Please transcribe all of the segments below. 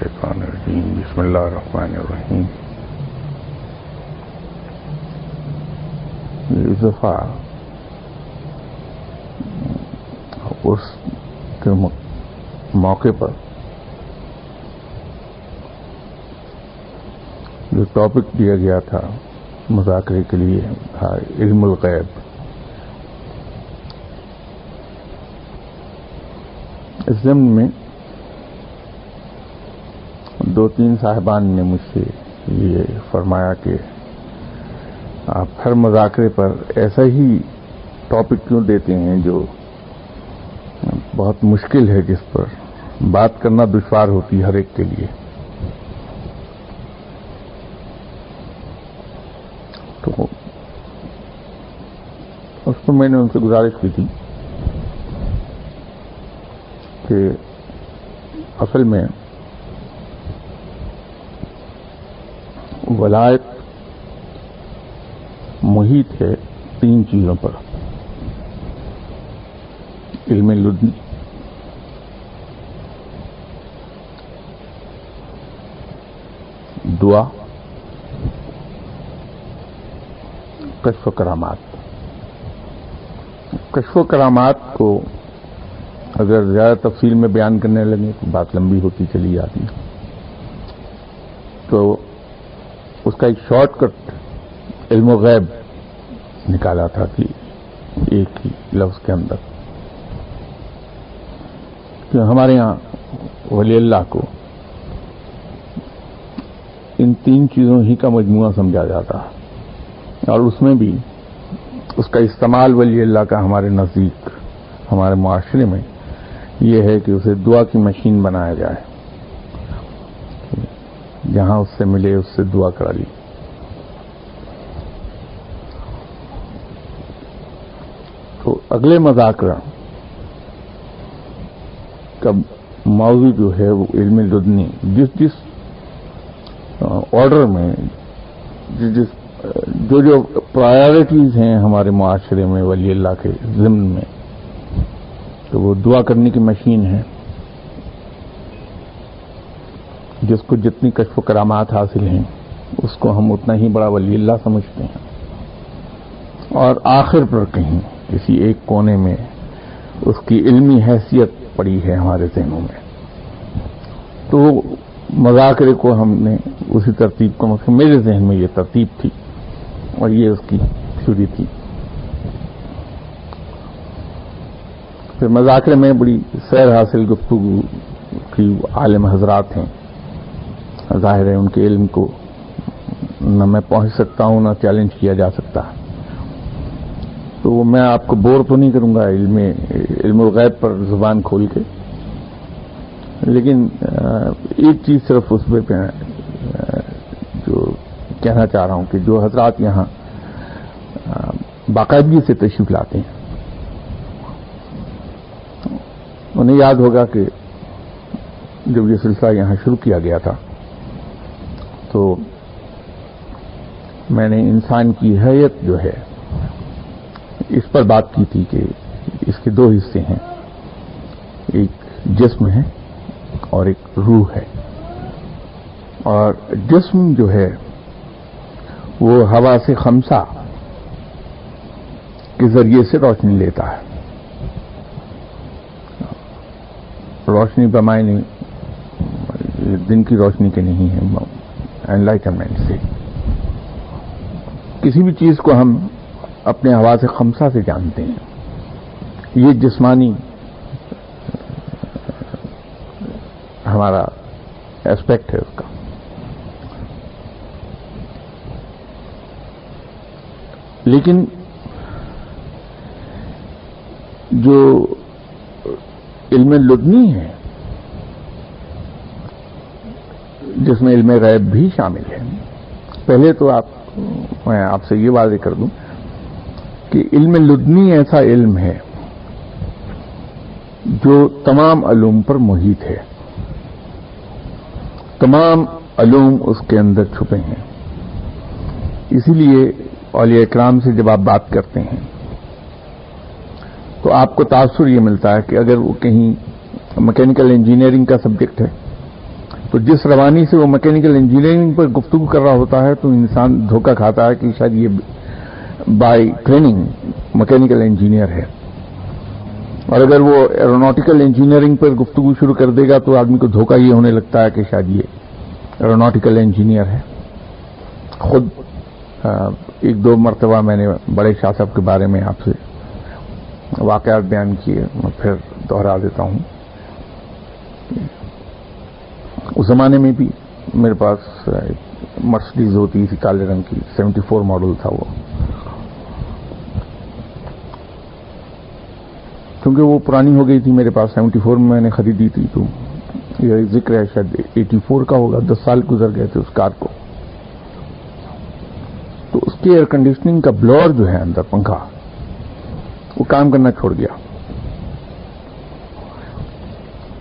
الشیطان الرجیم بسم اللہ الرحمن الرحیم. اس دفعہ اس کے موقع پر جو ٹاپک دیا گیا تھا مذاکرے کے لیے تھا علم الغیب. اس ضمن میں دو تین صاحبان نے مجھ سے یہ فرمایا کہ آپ ہر مذاکرے پر ایسا ہی ٹاپک کیوں دیتے ہیں جو بہت مشکل ہے، جس پر بات کرنا دشوار ہوتی ہر ایک کے لیے. تو اس پر میں نے ان سے گزارش کی تھی کہ اصل میں ولایت محیط ہے تین چیزوں پر: علم لدنی، دعا، کشف و کرامات. کشف و کرامات کو اگر زیادہ تفصیل میں بیان کرنے لگے تو بات لمبی ہوتی چلی جاتی ہے، تو اس کا ایک شارٹ کٹ علم و غیب نکالا تھا کہ ایک ہی لفظ کے اندر، کہ ہمارے ہاں ولی اللہ کو ان تین چیزوں ہی کا مجموعہ سمجھا جاتا ہے، اور اس میں بھی اس کا استعمال ولی اللہ کا ہمارے نزدیک، ہمارے معاشرے میں یہ ہے کہ اسے دعا کی مشین بنایا جائے، جہاں اس سے ملے اس سے دعا کرا لی. تو اگلے مذاکرہ کا موضوع جو ہے وہ علم لدنی، جس آرڈر میں جو پرائیورٹیز ہیں ہمارے معاشرے میں ولی اللہ کے ضمن میں، تو وہ دعا کرنے کی مشین ہے، جس کو جتنی کشف و کرامات حاصل ہیں اس کو ہم اتنا ہی بڑا ولی اللہ سمجھتے ہیں، اور آخر پر کہیں کسی ایک کونے میں اس کی علمی حیثیت پڑی ہے ہمارے ذہنوں میں. تو مذاکرے کو ہم نے اسی ترتیب کو، میرے ذہن میں یہ ترتیب تھی اور یہ اس کی تھیوری تھی. پھر مذاکرے میں بڑی سیر حاصل گفتگو کی عالم حضرات ہیں، ظاہر ہے ان کے علم کو نہ میں پہنچ سکتا ہوں نہ چیلنج کیا جا سکتا، تو میں آپ کو بور تو نہیں کروں گا علم الغیب پر زبان کھول کے، لیکن ایک چیز صرف اس پہ جو کہنا چاہ رہا ہوں کہ جو حضرات یہاں باقاعدگی سے تشریف لاتے ہیں انہیں یاد ہوگا کہ جب یہ سلسلہ یہاں شروع کیا گیا تھا تو میں نے انسان کی حیت جو ہے اس پر بات کی تھی کہ اس کے دو حصے ہیں، ایک جسم ہے اور ایک روح ہے. اور جسم جو ہے وہ حواس خمسہ کے ذریعے سے روشنی لیتا ہے. روشنی بمعنی دن کی روشنی کے نہیں ہے، انلائٹنمنٹ سے کسی بھی چیز کو ہم اپنے حواس خمسہ سے جانتے ہیں. یہ جسمانی ہمارا ایسپیکٹ ہے اس کا. لیکن جو علم لدنی ہے جس میں علم غیب بھی شامل ہے، پہلے تو میں آپ سے یہ واضح کر دوں کہ علم لدنی ایسا علم ہے جو تمام علوم پر محیط ہے، تمام علوم اس کے اندر چھپے ہیں. اسی لیے اولیاء اکرام سے جب آپ بات کرتے ہیں تو آپ کو تاثر یہ ملتا ہے کہ اگر وہ کہیں میکینیکل انجینئرنگ کا سبجیکٹ ہے تو جس روانی سے وہ میکینیکل انجینئرنگ پر گفتگو کر رہا ہوتا ہے تو انسان دھوکہ کھاتا ہے کہ شاید یہ بائی ٹریننگ میکینیکل انجینئر ہے، اور اگر وہ ایروناٹیکل انجینئرنگ پر گفتگو شروع کر دے گا تو آدمی کو دھوکہ یہ ہونے لگتا ہے کہ شاید یہ ایروناٹیکل انجینئر ہے۔ خود ایک دو مرتبہ میں نے بڑے شاہ صاحب کے بارے میں آپ سے واقعات بیان کیے، میں پھر دوہرا دیتا ہوں۔ اس زمانے میں بھی میرے پاس مرسڈیز ہوتی تھی کالے رنگ کی، 74 ماڈل تھا وہ، کیونکہ وہ پرانی ہو گئی تھی میرے پاس، 74 میں میں نے خریدی تھی، تو یہ ذکر ہے شاید 84 کا ہوگا، 10 سال گزر گئے تھے اس کار کو۔ تو اس کے ایئر کنڈیشننگ کا بلور جو ہے اندر پنکھا، وہ کام کرنا چھوڑ گیا۔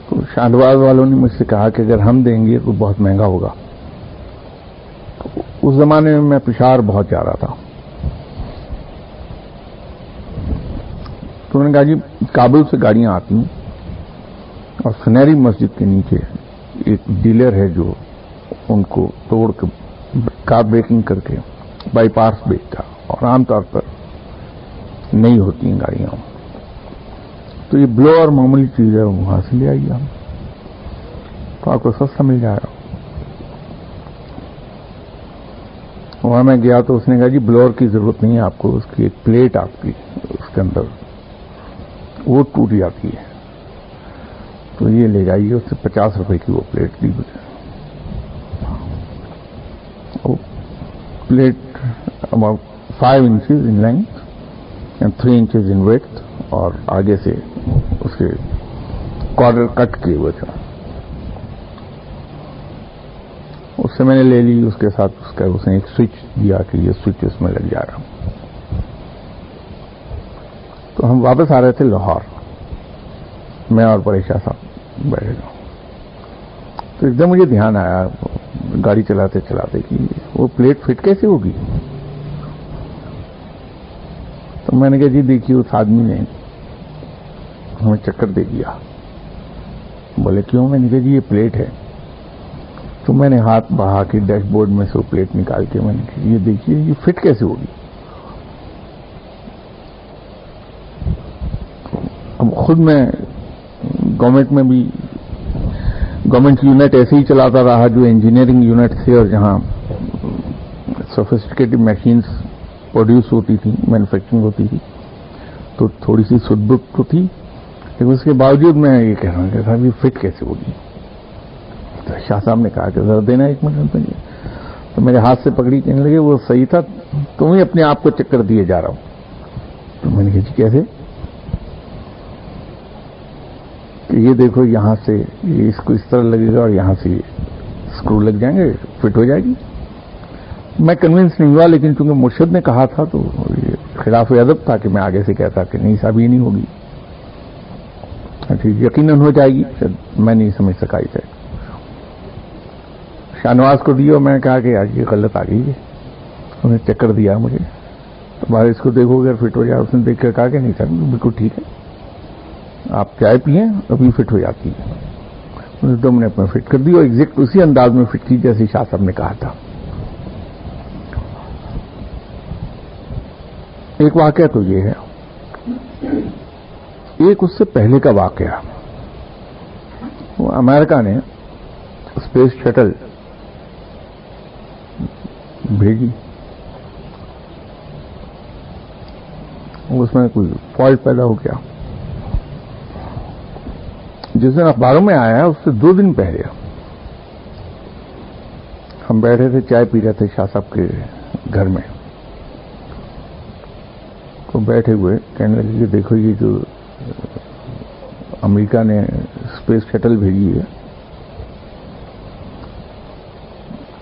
تو شاہنواز والوں نے مجھ سے کہا کہ اگر ہم دیں گے تو بہت مہنگا ہوگا۔ تو اس زمانے میں میں پشاور بہت جا رہا تھا، تو انہوں نے کہا جی کابل سے گاڑیاں آتی ہیں اور سنہری مسجد کے نیچے ایک ڈیلر ہے جو ان کو توڑ کے کار بریکنگ کر کے بائی پارس بیچتا، اور عام طور پر نہیں ہوتی ہیں گاڑیاں، تو یہ بلو اور معمولی چیز ہے، وہاں سے لے آئیے ہم، تو آپ کو سستا مل جائے گا۔ وہاں میں گیا تو اس نے کہا جی بلور کی ضرورت نہیں ہے آپ کو، اس کی ایک پلیٹ آپ کی اس کے اندر وہ ٹوٹ جاتی ہے، تو یہ لے جائیے۔ اس سے 50 روپے کی وہ پلیٹ دی مجھے۔ وہ plate about 5 inches in length and 3 inches in width، اور آگے سے اس کے کارنر کٹ کیے ہوئے تھے، اس سے میں نے لے لی۔ اس کے ساتھ اس نے ایک سوئچ دیا کہ یہ سوئچ اس میں لگ جائے گا۔ تو ہم واپس آ رہے تھے لاہور، میں اور پریشا صاحب بیٹھے تھے، تو ایک دم مجھے دھیان آیا گاڑی چلاتے چلاتے کہ وہ پلیٹ فٹ کیسے ہوگی۔ تو میں نے کہا جی دیکھیے اس آدمی نے ہمیں چکر دے دیا۔ بولے کیوں؟ میں نے کہا جی یہ پلیٹ ہے۔ تو میں نے ہاتھ بڑھا کے ڈیش بورڈ میں سے وہ پلیٹ نکال کے میں نے کہا یہ دیکھیے یہ فٹ کیسے ہوگی۔ اب خود میں گورنمنٹ میں بھی گورنمنٹ یونٹ ایسے ہی چلاتا رہا جو انجینئرنگ یونٹ تھے، اور جہاں سوفسٹیکیٹڈ مشینز پروڈیوس ہوتی تھی، مینوفیکچرنگ ہوتی تھی، تو تھوڑی سی سد بک تو تھی، لیکن اس کے باوجود میں یہ کہہ رہا ہوں کہ صاحب یہ فٹ کیسے ہوگی۔ تو شاہ صاحب نے کہا کہ ذرا دینا 1 منٹ میں، تو میرے ہاتھ سے پکڑی، کہنے لگے وہ صحیح تھا، تم ہی اپنے آپ کو چکر دیے جا رہا ہوں۔ تو میں نے کہا جی کیسے؟ کہ یہ دیکھو یہاں سے یہ اس کو اس طرح لگے گا اور یہاں سے اسکرو لگ جائیں گے، فٹ ہو جائے گی۔ میں کنونس نہیں ہوا، لیکن چونکہ مرشد نے کہا تھا تو یہ خلاف ادب تھا کہ میں آگے سے کہتا کہ نہیں صاحب یہ نہیں ہوگی، اچھا یقیناً ہو جائے گی، میں نہیں سمجھ سکا اسے۔ شاہنواز کو دیا، میں نے کہا کہ آج یہ غلط آ گئی ہے، انہوں نے چکر دیا مجھے، تو بھائی اس کو دیکھو اگر فٹ ہو جائے۔ اس نے دیکھ کر کہا کہ نہیں صاحب بالکل ٹھیک ہے، آپ چائے پئیں ابھی فٹ ہو جاتی ہے۔ تو میں نے اپنا فٹ کر دی، اور ایگزیکٹ اسی انداز میں فٹ کی جیسے شاہ صاحب نے کہا تھا۔ ایک واقعہ تو یہ ہے، ایک اس سے پہلے کا واقعہ، وہ امریکہ نے اسپیس شٹل بھیجی، اس میں کوئی فالٹ پیدا ہو گیا۔ جس دن اخباروں میں آیا اس سے 2 دن پہلے ہم بیٹھے تھے، چائے پی رہے تھے شاہ صاحب کے گھر میں، تو بیٹھے ہوئے کہنے لگے کہ دیکھو یہ جو امریکہ نے اسپیس شٹل بھیجی ہے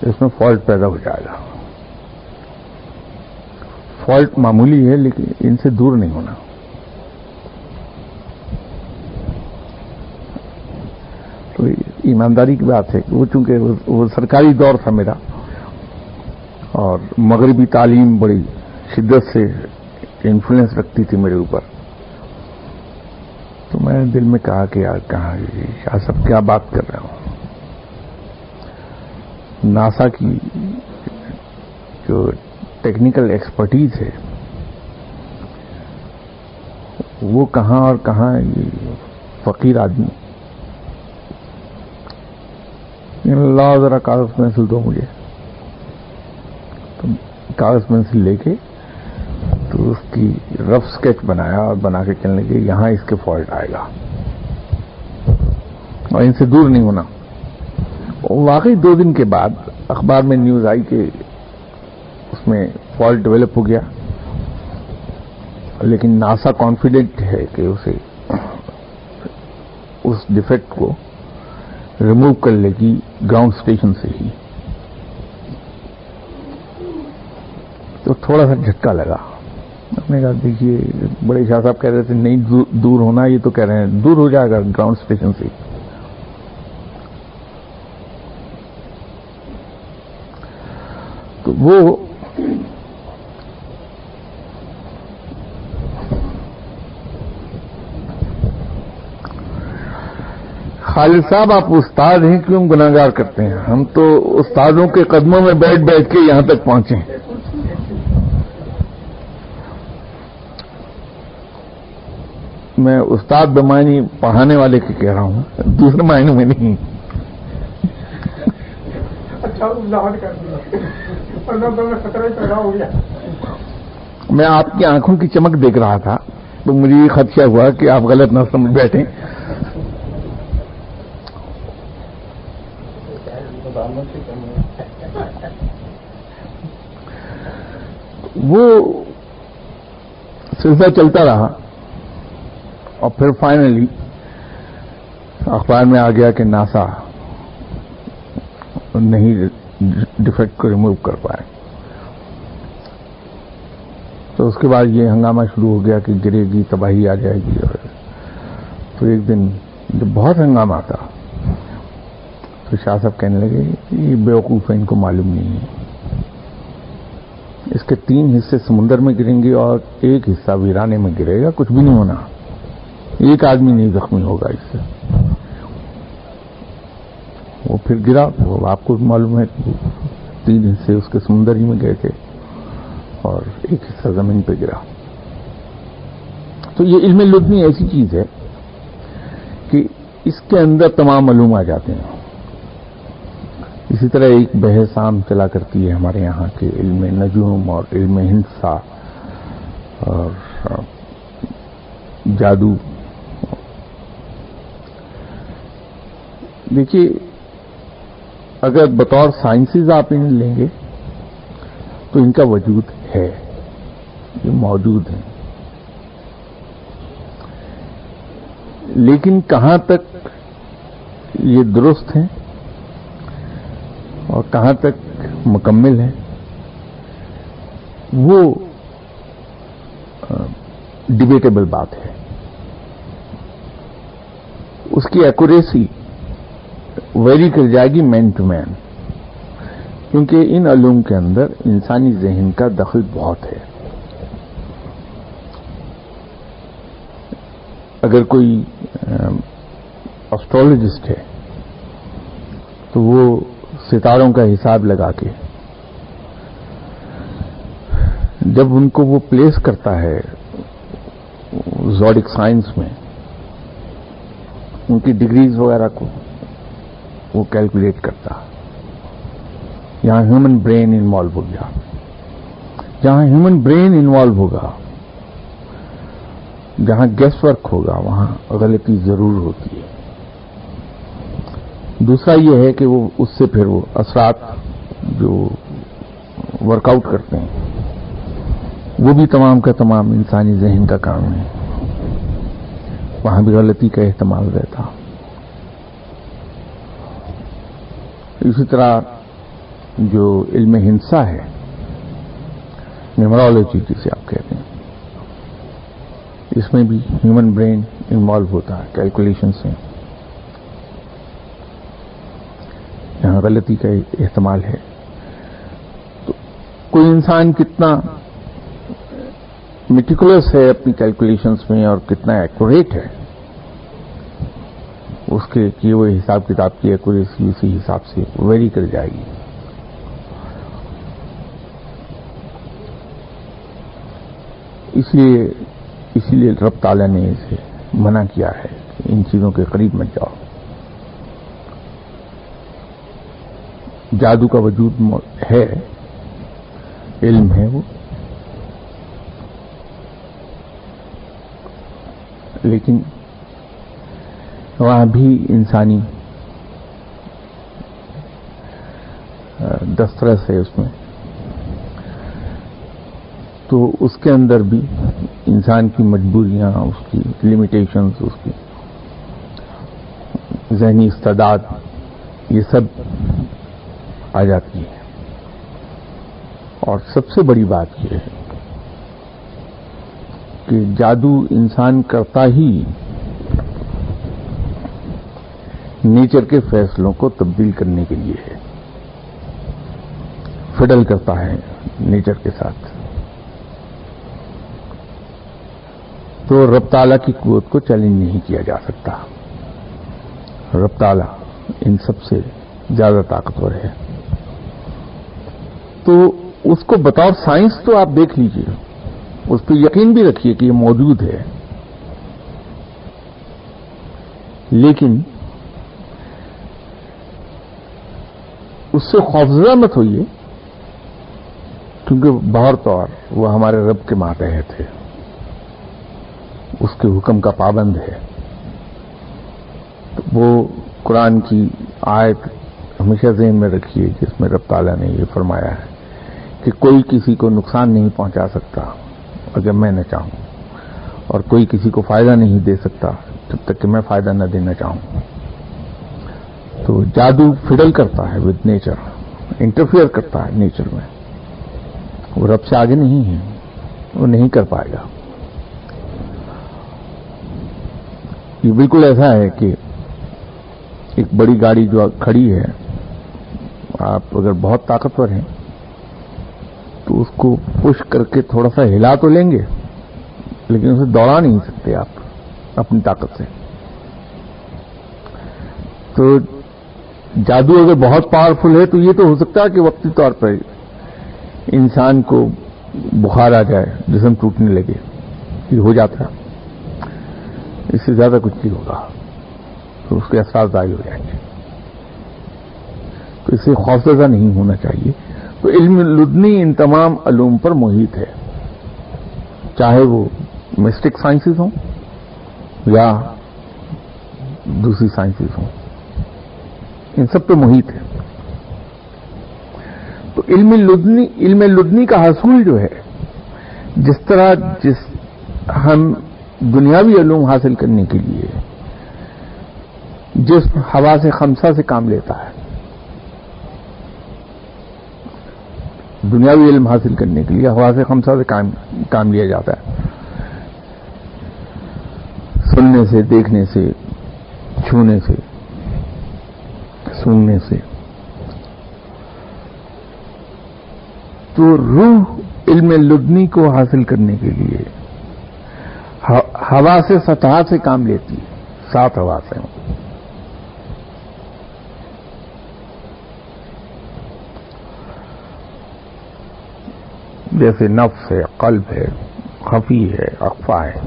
اس میں فالٹ پیدا ہو جائے گا۔ فالٹ معمولی ہے لیکن ان سے دور نہیں ہونا۔ تو ایمانداری کی بات ہے کہ وہ چونکہ وہ سرکاری دور تھا میرا، اور مغربی تعلیم بڑی شدت سے انفلوئنس رکھتی تھی میرے اوپر، تو میں نے دل میں کہا کہ یار کہاں شاہ صاحب کیا بات کر رہے ہوں۔ ناسا کی جو ٹیکنیکل ایکسپرٹیز ہے وہ کہاں اور کہاں، یہ فقیر آدمی. لاؤ ذرا کاغذ پینسل دو مجھے. تو کاغذ پینسل لے کے تو اس کی رف اسکیچ بنایا اور بنا کے چلنے کے یہاں اس کے فالٹ آئے گا اور ان سے دور نہیں ہونا. واقعی 2 دن کے بعد اخبار میں نیوز آئی کہ اس میں فالٹ ڈیولپ ہو گیا، لیکن ناسا کانفیڈنٹ ہے کہ اسے اس ڈیفیکٹ کو ریموو کر لے گی گراؤنڈ اسٹیشن سے ہی. تو تھوڑا سا جھٹکا لگا. ہم نے کہا دیکھیے بڑے شاہ صاحب کہہ رہے تھے نہیں دور ہونا، یہ تو کہہ رہے ہیں دور ہو جائے گا گراؤنڈ اسٹیشن سے. تو وہ خالد صاحب آپ استاد ہیں، کیوں گناہگار کرتے ہیں؟ ہم تو استادوں کے قدموں میں بیٹھ بیٹھ کے یہاں تک پہنچے ہیں. میں استاد بمعنی پڑھانے والے کی کہہ رہا ہوں، دوسرے معنی میں نہیں. میں آپ کی آنکھوں کی چمک دیکھ رہا تھا تو مجھے یہ خدشہ ہوا کہ آپ غلط نہ سمجھ بیٹھیں. وہ سلسلہ چلتا رہا اور پھر فائنلی اخبار میں آ گیا کہ ناسا نہیں ڈیفیکٹ کو ریموو کر پائے. تو اس کے بعد یہ ہنگامہ شروع ہو گیا کہ گرے گی، تباہی آ جائے گی. اور تو ایک دن جب بہت ہنگامہ تھا تو شاہ صاحب کہنے لگے یہ بیوقوف ہے، ان کو معلوم نہیں ہے، اس کے 3 حصے سمندر میں گریں گے اور 1 حصہ ویرانے میں گرے گا، کچھ بھی نہیں ہونا، ایک آدمی نہیں زخمی ہوگا اس سے. وہ پھر گرا. وہ آپ کو معلوم ہے 3 حصے اس کے سمندر ہی میں گئے تھے اور 1 حصہ زمین پہ گرا. تو یہ علم لدنی ایسی چیز ہے کہ اس کے اندر تمام علوم آ جاتے ہیں. اسی طرح ایک بحث عام چلا کرتی ہے ہمارے یہاں کے علم نجوم اور علم ہندسہ اور جادو. دیکھیے اگر بطور سائنسز آپ انہیں لیں گے تو ان کا وجود ہے، یہ موجود ہیں، لیکن کہاں تک یہ درست ہیں اور کہاں تک مکمل ہیں وہ ڈیبیٹیبل بات ہے. اس کی ایکوریسی ویری کر جائے گی مین ٹو مین، کیونکہ ان علوم کے اندر انسانی ذہن کا دخل بہت ہے. اگر کوئی اسٹرولوجسٹ ہے تو وہ ستاروں کا حساب لگا کے جب ان کو وہ پلیس کرتا ہے زوڈک سائنس میں، ان کی ڈگریز وغیرہ کو وہ کیلکولیٹ کرتا. یہاں ہیومن برین انوالو ہو گیا. جہاں ہیومن برین انوالو ہوگا، جہاں گیس ورک ہوگا، وہاں غلطی ضرور ہوتی ہے. دوسرا یہ ہے کہ وہ اس سے پھر وہ اثرات جو ورک آؤٹ کرتے ہیں وہ بھی تمام کا تمام انسانی ذہن کا کام ہے. وہاں بھی غلطی کا احتمال رہتا. اسی طرح جو علم ہندسہ ہے، نیمرولوجی جسے آپ کہتے ہیں، اس میں بھی ہیومن برین انوالو ہوتا ہے کیلکولیشنز میں. یہاں غلطی کا احتمال ہے. تو کوئی انسان کتنا میٹیکولس ہے اپنی کیلکولیشنز میں اور کتنا ایکوریٹ ہے، اس کے کیے ہوئے حساب کتاب کی ایکوریسی اسی حساب سے ویری کر جائے گی. اس لیے رب تعالیٰ نے اسے منع کیا ہے کہ ان چیزوں کے قریب مت جاؤ. جادو کا وجود ہے، علم ہے وہ، لیکن وہاں بھی انسانی دسترس ہے اس میں. تو اس کے اندر بھی انسان کی مجبوریاں، اس کی لمیٹیشنز، اس کی ذہنی استعداد، یہ سب آ جاتی ہے. اور سب سے بڑی بات یہ ہے کہ جادو انسان کرتا ہی نیچر کے فیصلوں کو تبدیل کرنے کے لیے ہے. فڈل کرتا ہے نیچر کے ساتھ. تو رب تعالیٰ کی قوت کو چیلنج نہیں کیا جا سکتا. رب تعالیٰ ان سب سے زیادہ طاقتور ہے. تو اس کو بطور سائنس تو آپ دیکھ لیجئے، اس پہ یقین بھی رکھیے کہ یہ موجود ہے، لیکن اس سے خوفزدہ مت ہوئیے، کیونکہ بہر طور وہ ہمارے رب کے ماتحت ہے، اس کے حکم کا پابند ہے. تو وہ قرآن کی آیت ہمیشہ ذہن میں رکھیے جس میں رب تعالیٰ نے یہ فرمایا ہے کہ کوئی کسی کو نقصان نہیں پہنچا سکتا اگر میں نہ چاہوں، اور کوئی کسی کو فائدہ نہیں دے سکتا جب تک کہ میں فائدہ نہ دینا چاہوں. تو جادو فڈل کرتا ہے ود نیچر، انٹرفیئر کرتا ہے نیچر میں. وہ رب سے آگے نہیں ہے، وہ نہیں کر پائے گا. یہ بالکل ایسا ہے کہ ایک بڑی گاڑی جو کھڑی ہے، آپ اگر بہت طاقتور ہیں تو اس کو پش کر کے تھوڑا سا ہلا تو لیں گے، لیکن اسے دوڑا نہیں سکتے آپ اپنی طاقت سے. تو جادو اگر بہت پاورفل ہے تو یہ تو ہو سکتا ہے کہ وقتی طور پر انسان کو بخار آ جائے، جسم ٹوٹنے لگے، یہ ہو جاتا ہے. اس سے زیادہ کچھ نہیں ہوگا، تو اس کے اثرات ظاہر ہو جائیں گے. تو اس سے خوفزدہ نہیں ہونا چاہیے. تو علم لدنی ان تمام علوم پر محیط ہے، چاہے وہ مسٹک سائنسز ہوں یا دوسری سائنسز ہوں، ان سب پہ محیط ہے. تو علم لدنی کا حصول جو ہے، جس طرح ہم دنیاوی علوم حاصل کرنے کے لیے جسم حواس خمسہ سے کام لیتا ہے، دنیاوی علم حاصل کرنے کے لیے حواس خمسہ سے کام لیا جاتا ہے، سننے سے، دیکھنے سے، چھونے سے، سونگنے سے. تو روح علم لدنی کو حاصل کرنے کے لیے ہوا سے سطح سے کام لیتی ہے. 7 حواس ہیں، جیسے نفس ہے، قلب ہے، خفی ہے، اخفا ہے.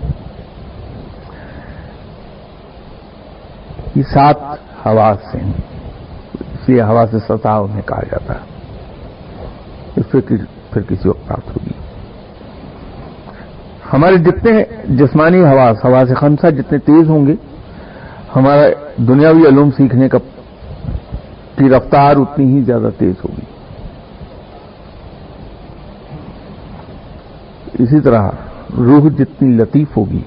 یہ 7 حواس ہیں، اس لیے ہوا سے سطح انہیں کہا جاتا ہے. اس سے پھر کسی وقت بات ہوگی. ہمارے جتنے جسمانی حواس خمسہ جتنے تیز ہوں گے، ہمارا دنیاوی علوم سیکھنے کی رفتار اتنی ہی زیادہ تیز ہوگی. اسی طرح روح جتنی لطیف ہوگی،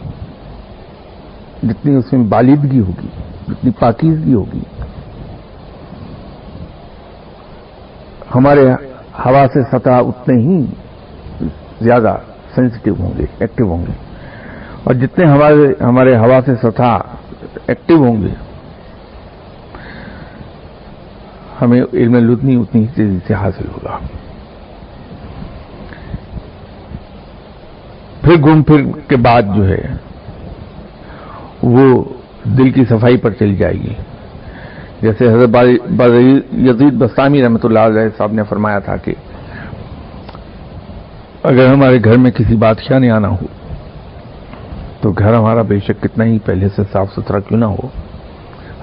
جتنی اس میں بالیدگی ہوگی، جتنی پاکیزگی ہوگی، ہمارے ہوا سے سطح اتنے ہی زیادہ سینسٹیو ہوں گے، ایکٹیو ہوں گے. اور جتنے ہمارے ہوا سے سطح ایکٹیو ہوں گے، ہمیں علم لدنی اتنی ہی تیزی سے حاصل ہوگا. پھر گھوم پھر کے بعد جو ہے وہ دل کی صفائی پر چلی جائے گی. جیسے حضرت یزید بستامی رحمۃ اللہ علیہ صاحب نے فرمایا تھا کہ اگر ہمارے گھر میں کسی بادشاہ نے آنا ہو تو گھر ہمارا بے شک کتنا ہی پہلے سے صاف ستھرا کیوں نہ ہو،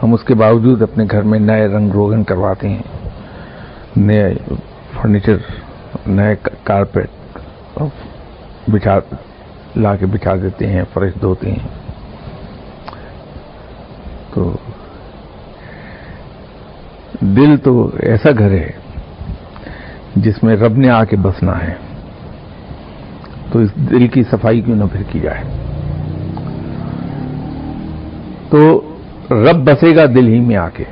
ہم اس کے باوجود اپنے گھر میں نئے رنگ روغن کرواتے ہیں، نئے فرنیچر، نئے کارپیٹ لا کے بچھا دیتے ہیں، فرش دھوتے ہیں. تو دل تو ایسا گھر ہے جس میں رب نے آ کے بسنا ہے، تو اس دل کی صفائی کیوں نہ پھر کی جائے. تو رب بسے گا دل ہی میں آ کے،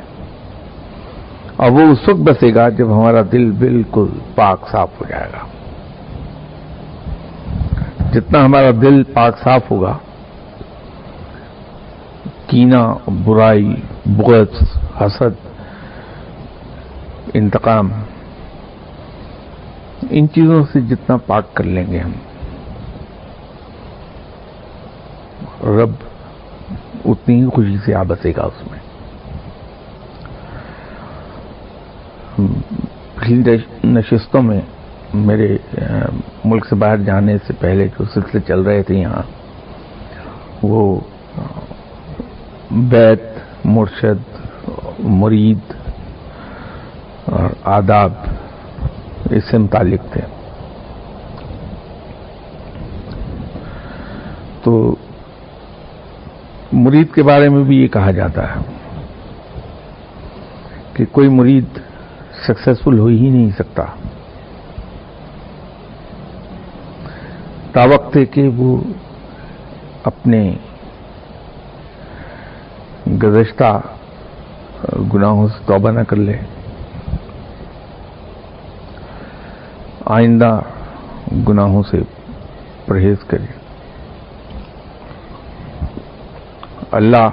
اور وہ اس وقت بسے گا جب ہمارا دل بالکل پاک صاف ہو جائے گا. جتنا ہمارا دل پاک صاف ہوگا، کینہ، برائی، بغض، حسد، انتقام، ان چیزوں سے جتنا پاک کر لیں گے ہم، رب اتنی ہی خوشی سے آ بسے گا اس میں. پچھلی نشستوں میں میرے ملک سے باہر جانے سے پہلے جو سلسلے چل رہے تھے یہاں، وہ بیت، مرشد، مرید اور آداب، اس سے متعلق تھے. تو مرید کے بارے میں بھی یہ کہا جاتا ہے کہ کوئی مرید سکسیسفل ہو ہی نہیں سکتا تا وقت ہے کہ وہ اپنے گزشتہ گناہوں سے توبہ نہ کر لے، آئندہ گناہوں سے پرہیز کرے، اللہ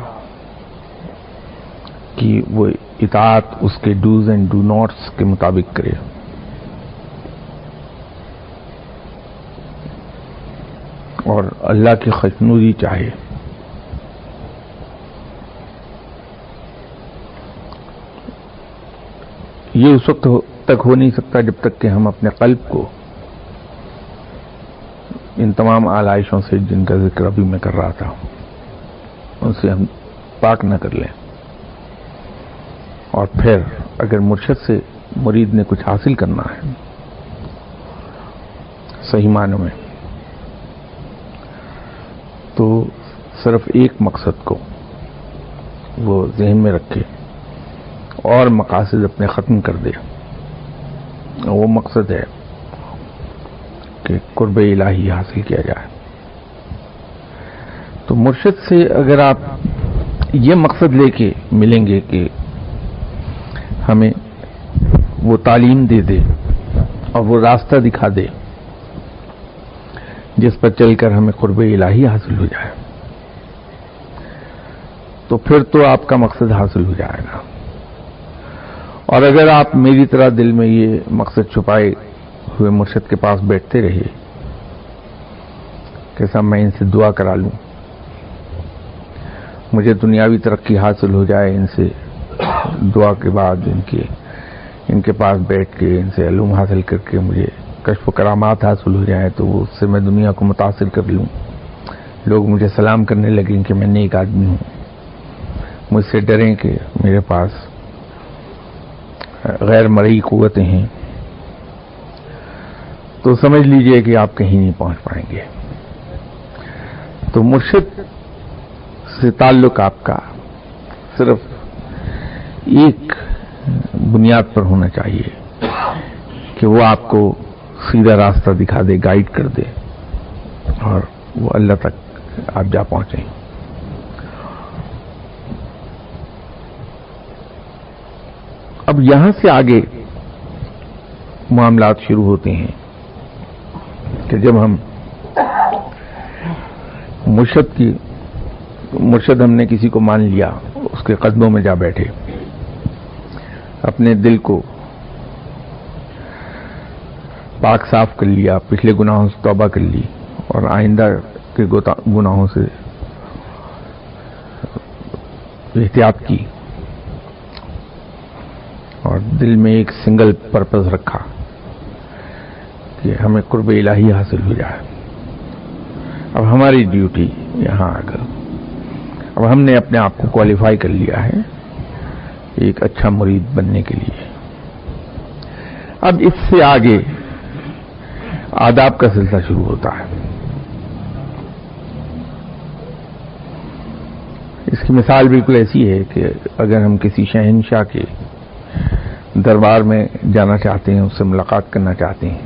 کی وہ اطاعت اس کے ڈوز اینڈ ڈو ناٹس کے مطابق کرے، اور اللہ کی خوشنودی چاہے. یہ اس وقت تک ہو نہیں سکتا جب تک کہ ہم اپنے قلب کو ان تمام آلائشوں سے جن کا ذکر ابھی میں کر رہا تھا ان سے ہم پاک نہ کر لیں. اور پھر اگر مرشد سے مرید نے کچھ حاصل کرنا ہے صحیح معنوں میں، تو صرف ایک مقصد کو وہ ذہن میں رکھے اور مقاصد اپنے ختم کر دے. وہ مقصد ہے کہ قرب الہی حاصل کیا جائے. تو مرشد سے اگر آپ یہ مقصد لے کے ملیں گے کہ ہمیں وہ تعلیم دے دے اور وہ راستہ دکھا دے جس پر چل کر ہمیں قرب الہی حاصل ہو جائے، تو پھر تو آپ کا مقصد حاصل ہو جائے گا. اور اگر آپ میری طرح دل میں یہ مقصد چھپائے ہوئے مرشد کے پاس بیٹھتے رہے کہ سب میں ان سے دعا کرا لوں، مجھے دنیاوی ترقی حاصل ہو جائے، ان سے دعا کے بعد ان کے پاس بیٹھ کے ان سے علوم حاصل کر کے مجھے کشف و کرامات حاصل ہو جائیں، تو اس سے میں دنیا کو متاثر کر لوں، لوگ مجھے سلام کرنے لگیں کہ میں نیک آدمی ہوں، مجھ سے ڈریں کہ میرے پاس غیر مرئی قوتیں ہیں، تو سمجھ لیجئے کہ آپ کہیں نہیں پہنچ پائیں گے. تو مرشد سے تعلق آپ کا صرف ایک بنیاد پر ہونا چاہیے کہ وہ آپ کو سیدھا راستہ دکھا دے، گائیڈ کر دے اور وہ اللہ تک آپ جا پہنچیں. اب یہاں سے آگے معاملات شروع ہوتے ہیں کہ جب ہم مرشد ہم نے کسی کو مان لیا، اس کے قدموں میں جا بیٹھے، اپنے دل کو پاک صاف کر لیا، پچھلے گناہوں سے توبہ کر لی اور آئندہ کے گناہوں سے احتیاط کی، اور دل میں ایک سنگل پرپز رکھا کہ ہمیں قرب الہی حاصل ہو جائے. اب ہماری ڈیوٹی یہاں آ کر اب ہم نے اپنے آپ کو کوالیفائی کر لیا ہے ایک اچھا مرید بننے کے لیے. اب اس سے آگے آداب کا سلسلہ شروع ہوتا ہے. اس کی مثال بالکل ایسی ہے کہ اگر ہم کسی شہنشاہ کے دربار میں جانا چاہتے ہیں، اس سے ملاقات کرنا چاہتے ہیں،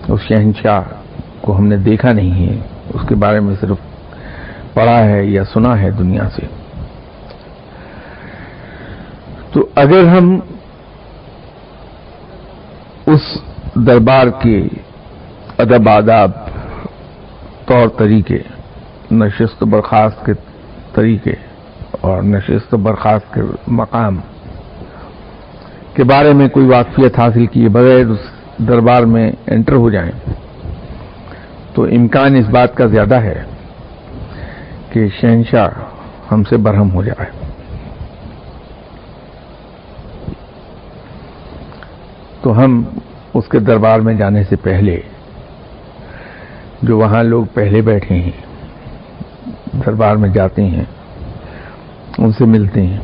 اس شہنشاہ کو ہم نے دیکھا نہیں ہے، اس کے بارے میں صرف پڑھا ہے یا سنا ہے دنیا سے، تو اگر ہم اس دربار کے ادب آداب، طور طریقے، نشست و برخاست کے طریقے اور نشست و برخاست کے مقام کے بارے میں کوئی واقفیت حاصل کیے بغیر اس دربار میں انٹر ہو جائیں تو امکان اس بات کا زیادہ ہے کہ شہنشاہ ہم سے برہم ہو جائے. تو ہم اس کے دربار میں جانے سے پہلے جو وہاں لوگ پہلے بیٹھے ہیں دربار میں جاتے ہیں، ان سے ملتے ہیں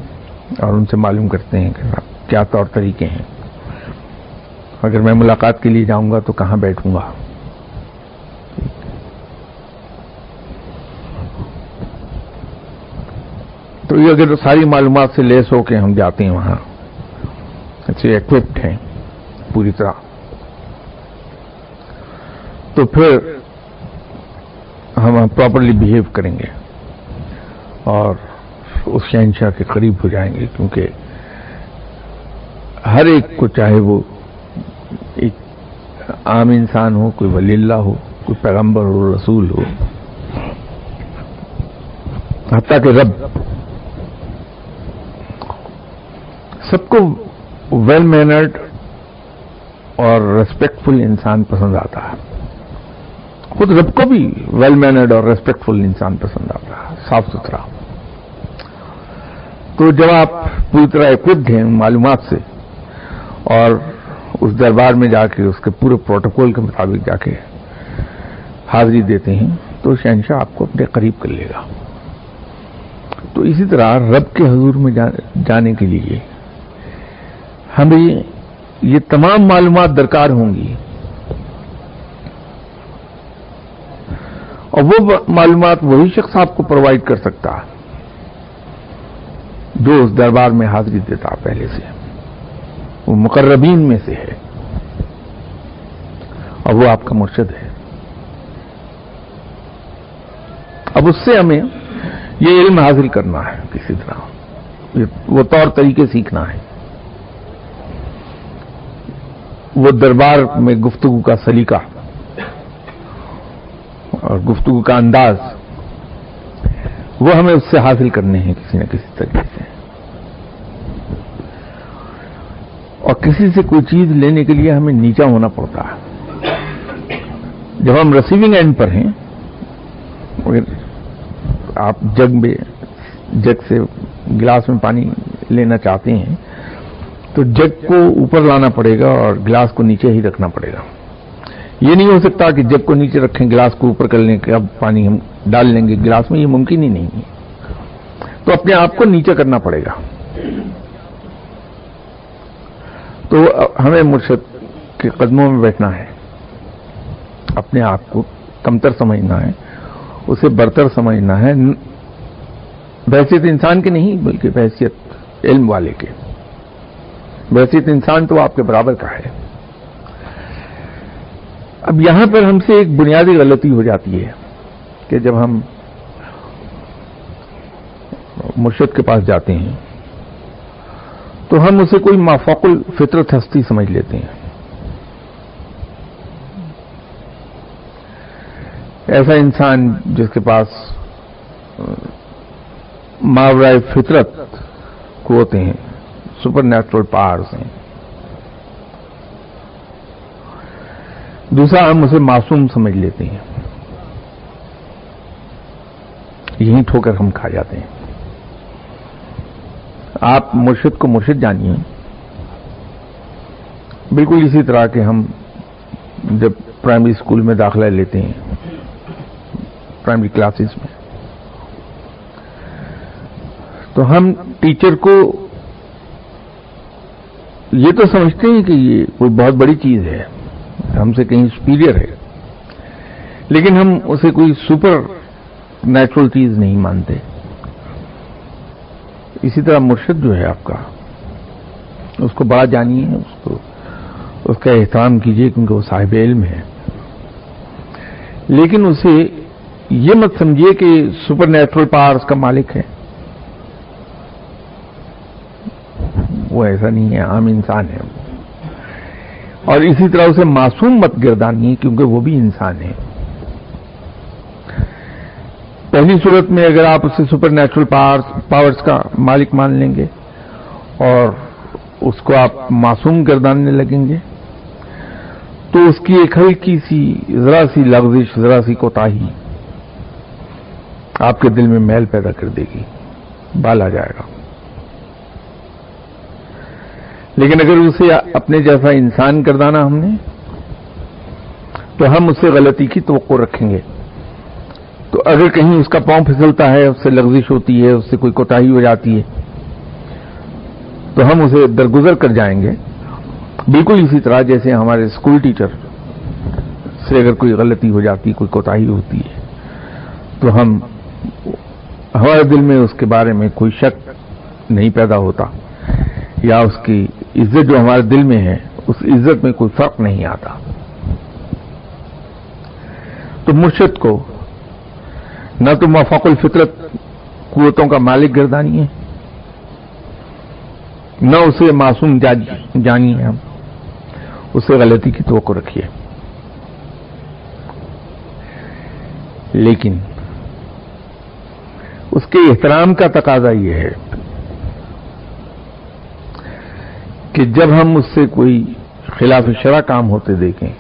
اور ان سے معلوم کرتے ہیں کہ کیا طور طریقے ہیں. اگر میں ملاقات کے لیے جاؤں گا تو کہاں بیٹھوں گا، تو یہ اگر ساری معلومات سے لیس ہو کے ہم جاتے ہیں وہاں، اچھے ایکوپڈ ہیں پوری طرح، تو پھر ہم پراپرلی بہیو کریں گے اور اس شہنشاہ کے قریب ہو جائیں گے. کیونکہ ہر ایک کو، چاہے وہ ایک عام انسان ہو، کوئی ولی اللہ ہو، کوئی پیغمبر ہو، رسول ہو، حتیٰ کہ رب، سب کو ویل مینرڈ اور ریسپیکٹفل انسان پسند آتا ہے. خود رب کو بھی ویل مینرڈ اور ریسپیکٹفل انسان پسند آتا ہے، صاف ستھرا. تو جب آپ پوری طرح ایکوپڈ ہیں معلومات سے اور اس دربار میں جا کے اس کے پورے پروٹوکول کے مطابق جا کے حاضری دیتے ہیں تو شہنشاہ آپ کو اپنے قریب کر لے گا. تو اسی طرح رب کے حضور میں جانے کے لیے ہمیں یہ تمام معلومات درکار ہوں گی، اور وہ معلومات وہی شخص آپ کو پرووائڈ کر سکتا ہے جو اس دربار میں حاضری دیتا پہلے سے، وہ مقربین میں سے ہے اور وہ آپ کا مرشد ہے. اب اس سے ہمیں یہ علم حاصل کرنا ہے، کسی طرح وہ طور طریقے سیکھنا ہے، وہ دربار میں گفتگو کا سلیقہ اور گفتگو کا انداز، وہ ہمیں اس سے حاصل کرنے ہیں کسی نہ کسی طریقے سے. اور کسی سے کوئی چیز لینے کے لیے ہمیں نیچا ہونا پڑتا ہے. جب ہم ریسیونگ اینڈ پر ہیں، اگر آپ جگ سے گلاس میں پانی لینا چاہتے ہیں تو جگ کو اوپر لانا پڑے گا اور گلاس کو نیچے ہی رکھنا پڑے گا. یہ نہیں ہو سکتا کہ جگ کو نیچے رکھیں، گلاس کو اوپر کر لیں کہ اب پانی ہم ڈال لیں گے گلاس میں، یہ ممکن ہی نہیں ہے. تو اپنے آپ کو نیچے کرنا پڑے گا. تو ہمیں مرشد کے قدموں میں بیٹھنا ہے، اپنے آپ کو کمتر سمجھنا ہے، اسے برتر سمجھنا ہے، بحیثیت انسان کے نہیں بلکہ بحیثیت علم والے کے. بحیثیت انسان تو آپ کے برابر کا ہے. اب یہاں پر ہم سے ایک بنیادی غلطی ہو جاتی ہے کہ جب ہم مرشد کے پاس جاتے ہیں تو ہم اسے کوئی مافوق الفطرت ہستی سمجھ لیتے ہیں. ایسا انسان جس کے پاس ماورائے فطرت قوتیں ہیں، سپر نیچرل پاورز ہیں. دوسرا، ہم اسے معصوم سمجھ لیتے ہیں. یہی ٹھوکر ہم کھا جاتے ہیں. آپ مرشد کو مرشد جانیے، بالکل اسی طرح کہ ہم جب پرائمری اسکول میں داخلہ لیتے ہیں، پرائمری کلاسز میں، تو ہم ٹیچر کو یہ تو سمجھتے ہیں کہ یہ کوئی بہت بڑی چیز ہے، ہم سے کہیں سپیریئر ہے، لیکن ہم اسے کوئی سپر نیچرل چیز نہیں مانتے. اسی طرح مرشد جو ہے آپ کا، اس کو بڑا جانیے، اس کا احترام کیجیے کیونکہ وہ صاحب علم ہے، لیکن اسے یہ مت سمجھیے کہ سپر نیچرل پاورز کا مالک ہے. وہ ایسا نہیں ہے، عام انسان ہے. اور اسی طرح اسے معصوم مت گردانیے کیونکہ وہ بھی انسان ہے. پہلی صورت میں اگر آپ اسے سپر نیچرل پاورز کا مالک مان لیں گے اور اس کو آپ معصوم گرداننے لگیں گے تو اس کی ایک ہلکی سی ذرا سی لغزش، ذرا سی کوتاہی آپ کے دل میں میل پیدا کر دے گی، بال آ جائے گا. لیکن اگر اسے اپنے جیسا انسان گردانا ہم نے تو ہم اس سے غلطی کی توقع رکھیں گے. تو اگر کہیں اس کا پاؤں پھسلتا ہے، اس سے لغزش ہوتی ہے، اس سے کوئی کوتاہی ہو جاتی ہے تو ہم اسے درگزر کر جائیں گے. بالکل اسی طرح جیسے ہمارے اسکول ٹیچر سے اگر کوئی غلطی ہو جاتی، کوئی کوتاہی ہوتی ہے تو ہمارے دل میں اس کے بارے میں کوئی شک نہیں پیدا ہوتا، یا اس کی عزت جو ہمارے دل میں ہے اس عزت میں کوئی فرق نہیں آتا. تو مرشد کو نہ تو مافوق الفطرت قوتوں کا مالک گردانیے، نہ اسے معصوم جانیے، ہم اسے غلطی کی توقع رکھیے. لیکن اس کے احترام کا تقاضا یہ ہے کہ جب ہم اس سے کوئی خلاف شرع کام ہوتے دیکھیں،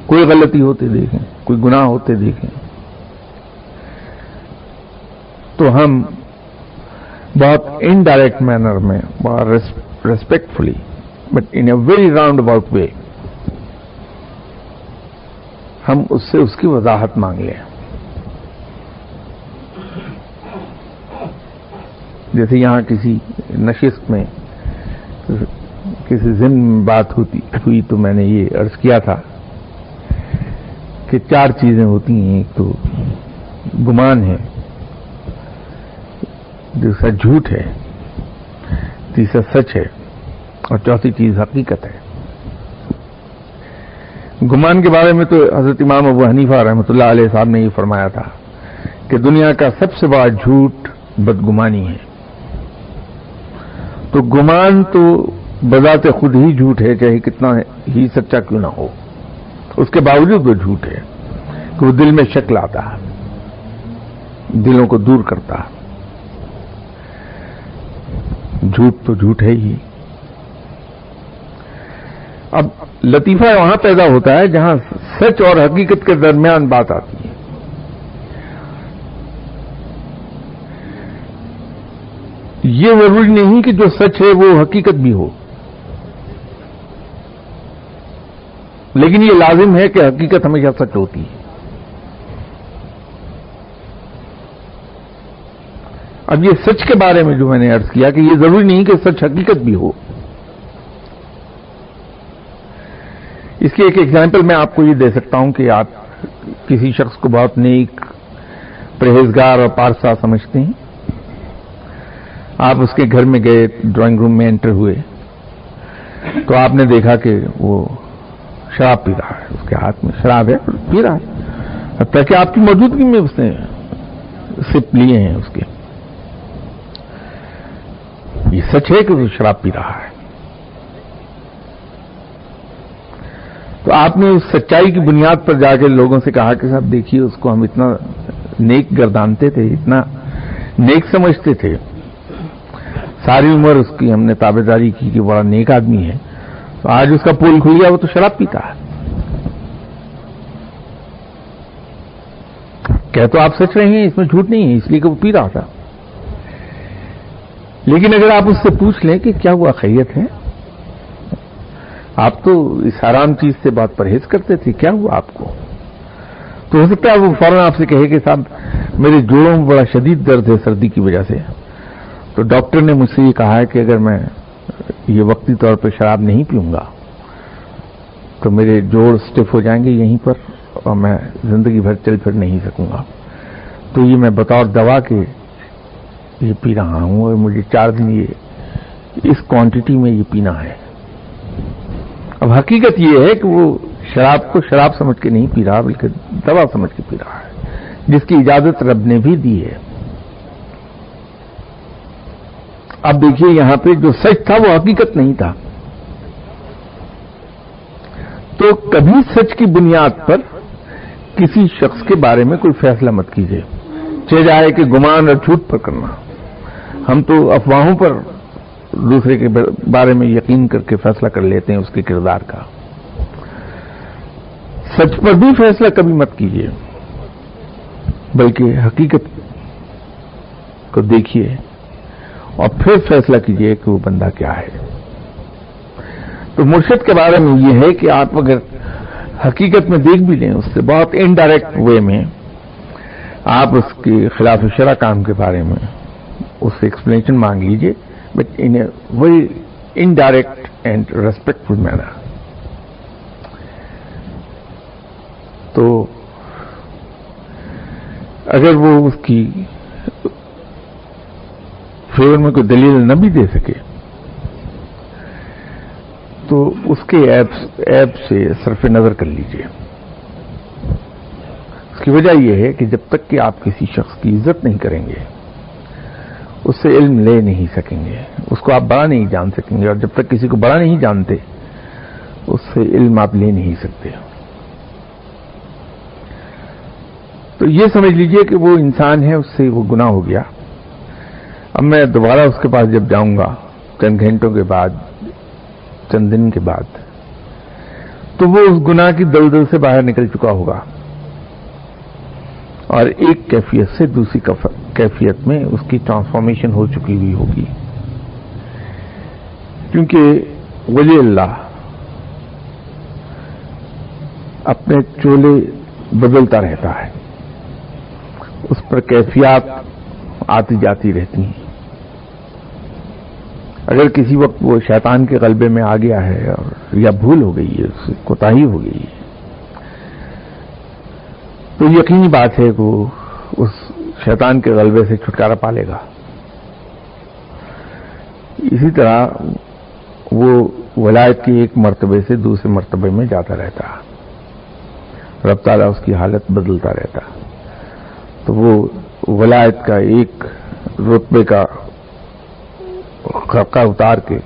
کوئی غلطی ہوتے دیکھیں، کوئی گناہ ہوتے دیکھیں، تو ہم بہت انڈائریکٹ مینر میں، بہت respectfully but in a very round about way ہم اس سے اس کی وضاحت مانگ لیں. جیسے یہاں کسی نشست میں کسی ضمن میں بات ہوئی تو میں نے یہ عرض کیا تھا کہ 4 چیزیں ہوتی ہیں. ایک تو گمان ہے، دوسرا جھوٹ ہے، تیسرا سچ ہے، اور چوتھی چیز حقیقت ہے. گمان کے بارے میں تو حضرت امام ابو حنیفہ رحمۃ اللہ علیہ صاحب نے یہ فرمایا تھا کہ دنیا کا سب سے بڑا جھوٹ بدگمانی ہے. تو گمان تو بذات خود ہی جھوٹ ہے، چاہے کتنا ہی سچا کیوں نہ ہو، اس کے باوجود وہ جھوٹ ہے کہ وہ دل میں شک لاتا ہے، دلوں کو دور کرتا ہے. جھوٹ تو جھوٹ ہے ہی. اب لطیفہ وہاں پیدا ہوتا ہے جہاں سچ اور حقیقت کے درمیان بات آتی ہے. یہ ضروری نہیں کہ جو سچ ہے وہ حقیقت بھی ہو، لیکن یہ لازم ہے کہ حقیقت ہمیشہ سچ ہوتی ہے. اب یہ سچ کے بارے میں جو میں نے عرض کیا کہ یہ ضروری نہیں کہ سچ حقیقت بھی ہو. اس کی ایک ایگزامپل میں آپ کو یہ دے سکتا ہوں کہ آپ کسی شخص کو بہت نیک، پرہیزگار اور پارسا سمجھتے ہیں. آپ اس کے گھر میں گئے، ڈرائنگ روم میں انٹر ہوئے تو آپ نے دیکھا کہ وہ شراب پی رہا ہے، اس کے ہاتھ میں شراب ہے، پی رہا ہے، تاکہ آپ کی موجودگی میں اس نے سپ لیے ہیں اس کے. یہ سچ ہے کہ وہ شراب پی رہا ہے. تو آپ نے اس سچائی کی بنیاد پر جا کے لوگوں سے کہا کہ صاحب دیکھیے اس کو ہم اتنا نیک گردانتے تھے، اتنا نیک سمجھتے تھے، ساری عمر اس کی ہم نے تابعداری کی کہ بڑا نیک آدمی ہے، تو آج اس کا پول کھل گیا، وہ تو شراب پیتا ہے. کہہ تو آپ سچ رہے ہیں، اس میں جھوٹ نہیں ہے، اس لیے کہ وہ پی رہا تھا. لیکن اگر آپ اس سے پوچھ لیں کہ کیا ہوا، خیریت ہے، آپ تو اس حرام چیز سے بہت پرہیز کرتے تھے، کیا ہوا آپ کو؟ تو ہو سکتا ہے وہ فوراً آپ سے کہے کہ صاحب میرے جوڑوں میں بڑا شدید درد ہے سردی کی وجہ سے، تو ڈاکٹر نے مجھ سے یہ کہا ہے کہ اگر میں یہ وقتی طور پہ شراب نہیں پیوں گا تو میرے جوڑ سٹف ہو جائیں گے یہیں پر اور میں زندگی بھر چل پھر نہیں سکوں گا، تو یہ میں بطور دوا کے یہ پی رہا ہوں اور مجھے 4 دن یہ اس کوانٹٹی میں یہ پینا ہے۔ اب حقیقت یہ ہے کہ وہ شراب کو شراب سمجھ کے نہیں پی رہا بلکہ دوا سمجھ کے پی رہا ہے، جس کی اجازت رب نے بھی دی ہے۔ اب دیکھیے یہاں پہ جو سچ تھا وہ حقیقت نہیں تھا، تو کبھی سچ کی بنیاد پر کسی شخص کے بارے میں کوئی فیصلہ مت کیجیے، چاہے جائے کہ گمان اور جھوٹ پر کرنا۔ ہم تو افواہوں پر دوسرے کے بارے میں یقین کر کے فیصلہ کر لیتے ہیں اس کے کردار کا، سچ پر بھی فیصلہ کبھی مت کیجیے بلکہ حقیقت کو دیکھیے اور پھر فیصلہ کیجیے کہ وہ بندہ کیا ہے۔ تو مرشد کے بارے میں یہ ہے کہ آپ اگر حقیقت میں دیکھ بھی لیں، اس سے بہت انڈائریکٹ وے میں آپ اس کے خلاف شرع کام کے بارے میں اس سے ایکسپلینیشن مانگ لیجیے، but in a very indirect and respectful manner. تو اگر وہ اس کی فیور میں کوئی دلیل نہ بھی دے سکے تو اس کے ایب سے صرف نظر کر لیجیے۔ اس کی وجہ یہ ہے کہ جب تک کہ آپ کسی شخص کی عزت نہیں کریں گے اس سے علم لے نہیں سکیں گے، اس کو آپ بڑا نہیں جان سکیں گے، اور جب تک کسی کو بڑا نہیں جانتے اس سے علم آپ لے نہیں سکتے۔ تو یہ سمجھ لیجئے کہ وہ انسان ہے، اس سے وہ گناہ ہو گیا۔ اب میں دوبارہ اس کے پاس جب جاؤں گا چند گھنٹوں کے بعد، چند دن کے بعد، تو وہ اس گناہ کی دلدل سے باہر نکل چکا ہوگا اور ایک کیفیت سے دوسری کیفیت میں اس کی ٹرانسفارمیشن ہو چکی ہوئی ہوگی، کیونکہ ولی اللہ اپنے چولے بدلتا رہتا ہے، اس پر کیفیات آتی جاتی رہتی ہیں۔ اگر کسی وقت وہ شیطان کے غلبے میں آ گیا ہے اور یا بھول ہو گئی ہے، اس سے کوتاہی ہو گئی ہے، تو یقینی بات ہے کہ وہ اس شیطان کے غلبے سے چھٹکارا پا لے گا۔ اسی طرح وہ ولایت کے ایک مرتبے سے دوسرے مرتبے میں جاتا رہتا، رب تعالیٰ اس کی حالت بدلتا رہتا، تو وہ ولایت کا ایک رتبے کا خرقہ اتار کے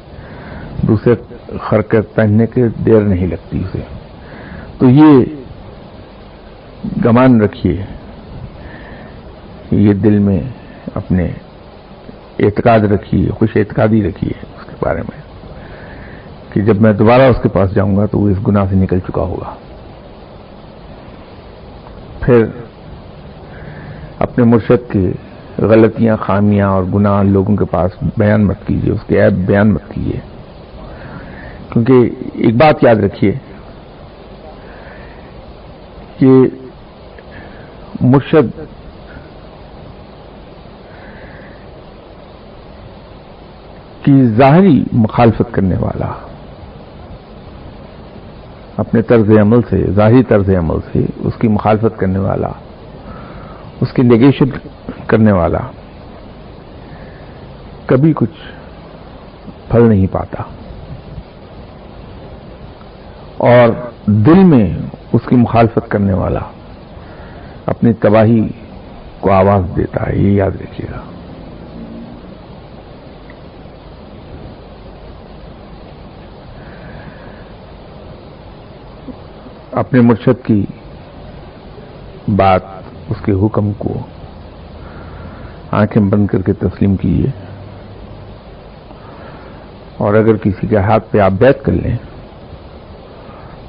دوسرے خرقے پہننے کے دیر نہیں لگتی اسے۔ تو یہ گمان رکھیے، یہ دل میں اپنے اعتقاد رکھیے، خوش اعتقادی رکھیے اس کے بارے میں کہ جب میں دوبارہ اس کے پاس جاؤں گا تو وہ اس گناہ سے نکل چکا ہوگا۔ پھر اپنے مرشد کے غلطیاں، خامیاں اور گناہ لوگوں کے پاس بیان مت کیجیے، اس کے عیب بیان مت کیجیے، کیونکہ ایک بات یاد رکھیے کہ مرشد کی ظاہری مخالفت کرنے والا اپنے طرز عمل سے، ظاہری طرز عمل سے اس کی مخالفت کرنے والا، اس کی نیگیشن کرنے والا کبھی کچھ پھل نہیں پاتا، اور دل میں اس کی مخالفت کرنے والا اپنی تباہی کو آواز دیتا ہے، یہ یاد رکھیے گا۔ اپنے مرشد کی بات، اس کے حکم کو آنکھیں بند کر کے تسلیم کیجیے، اور اگر کسی کے ہاتھ پہ آپ بیعت کر لیں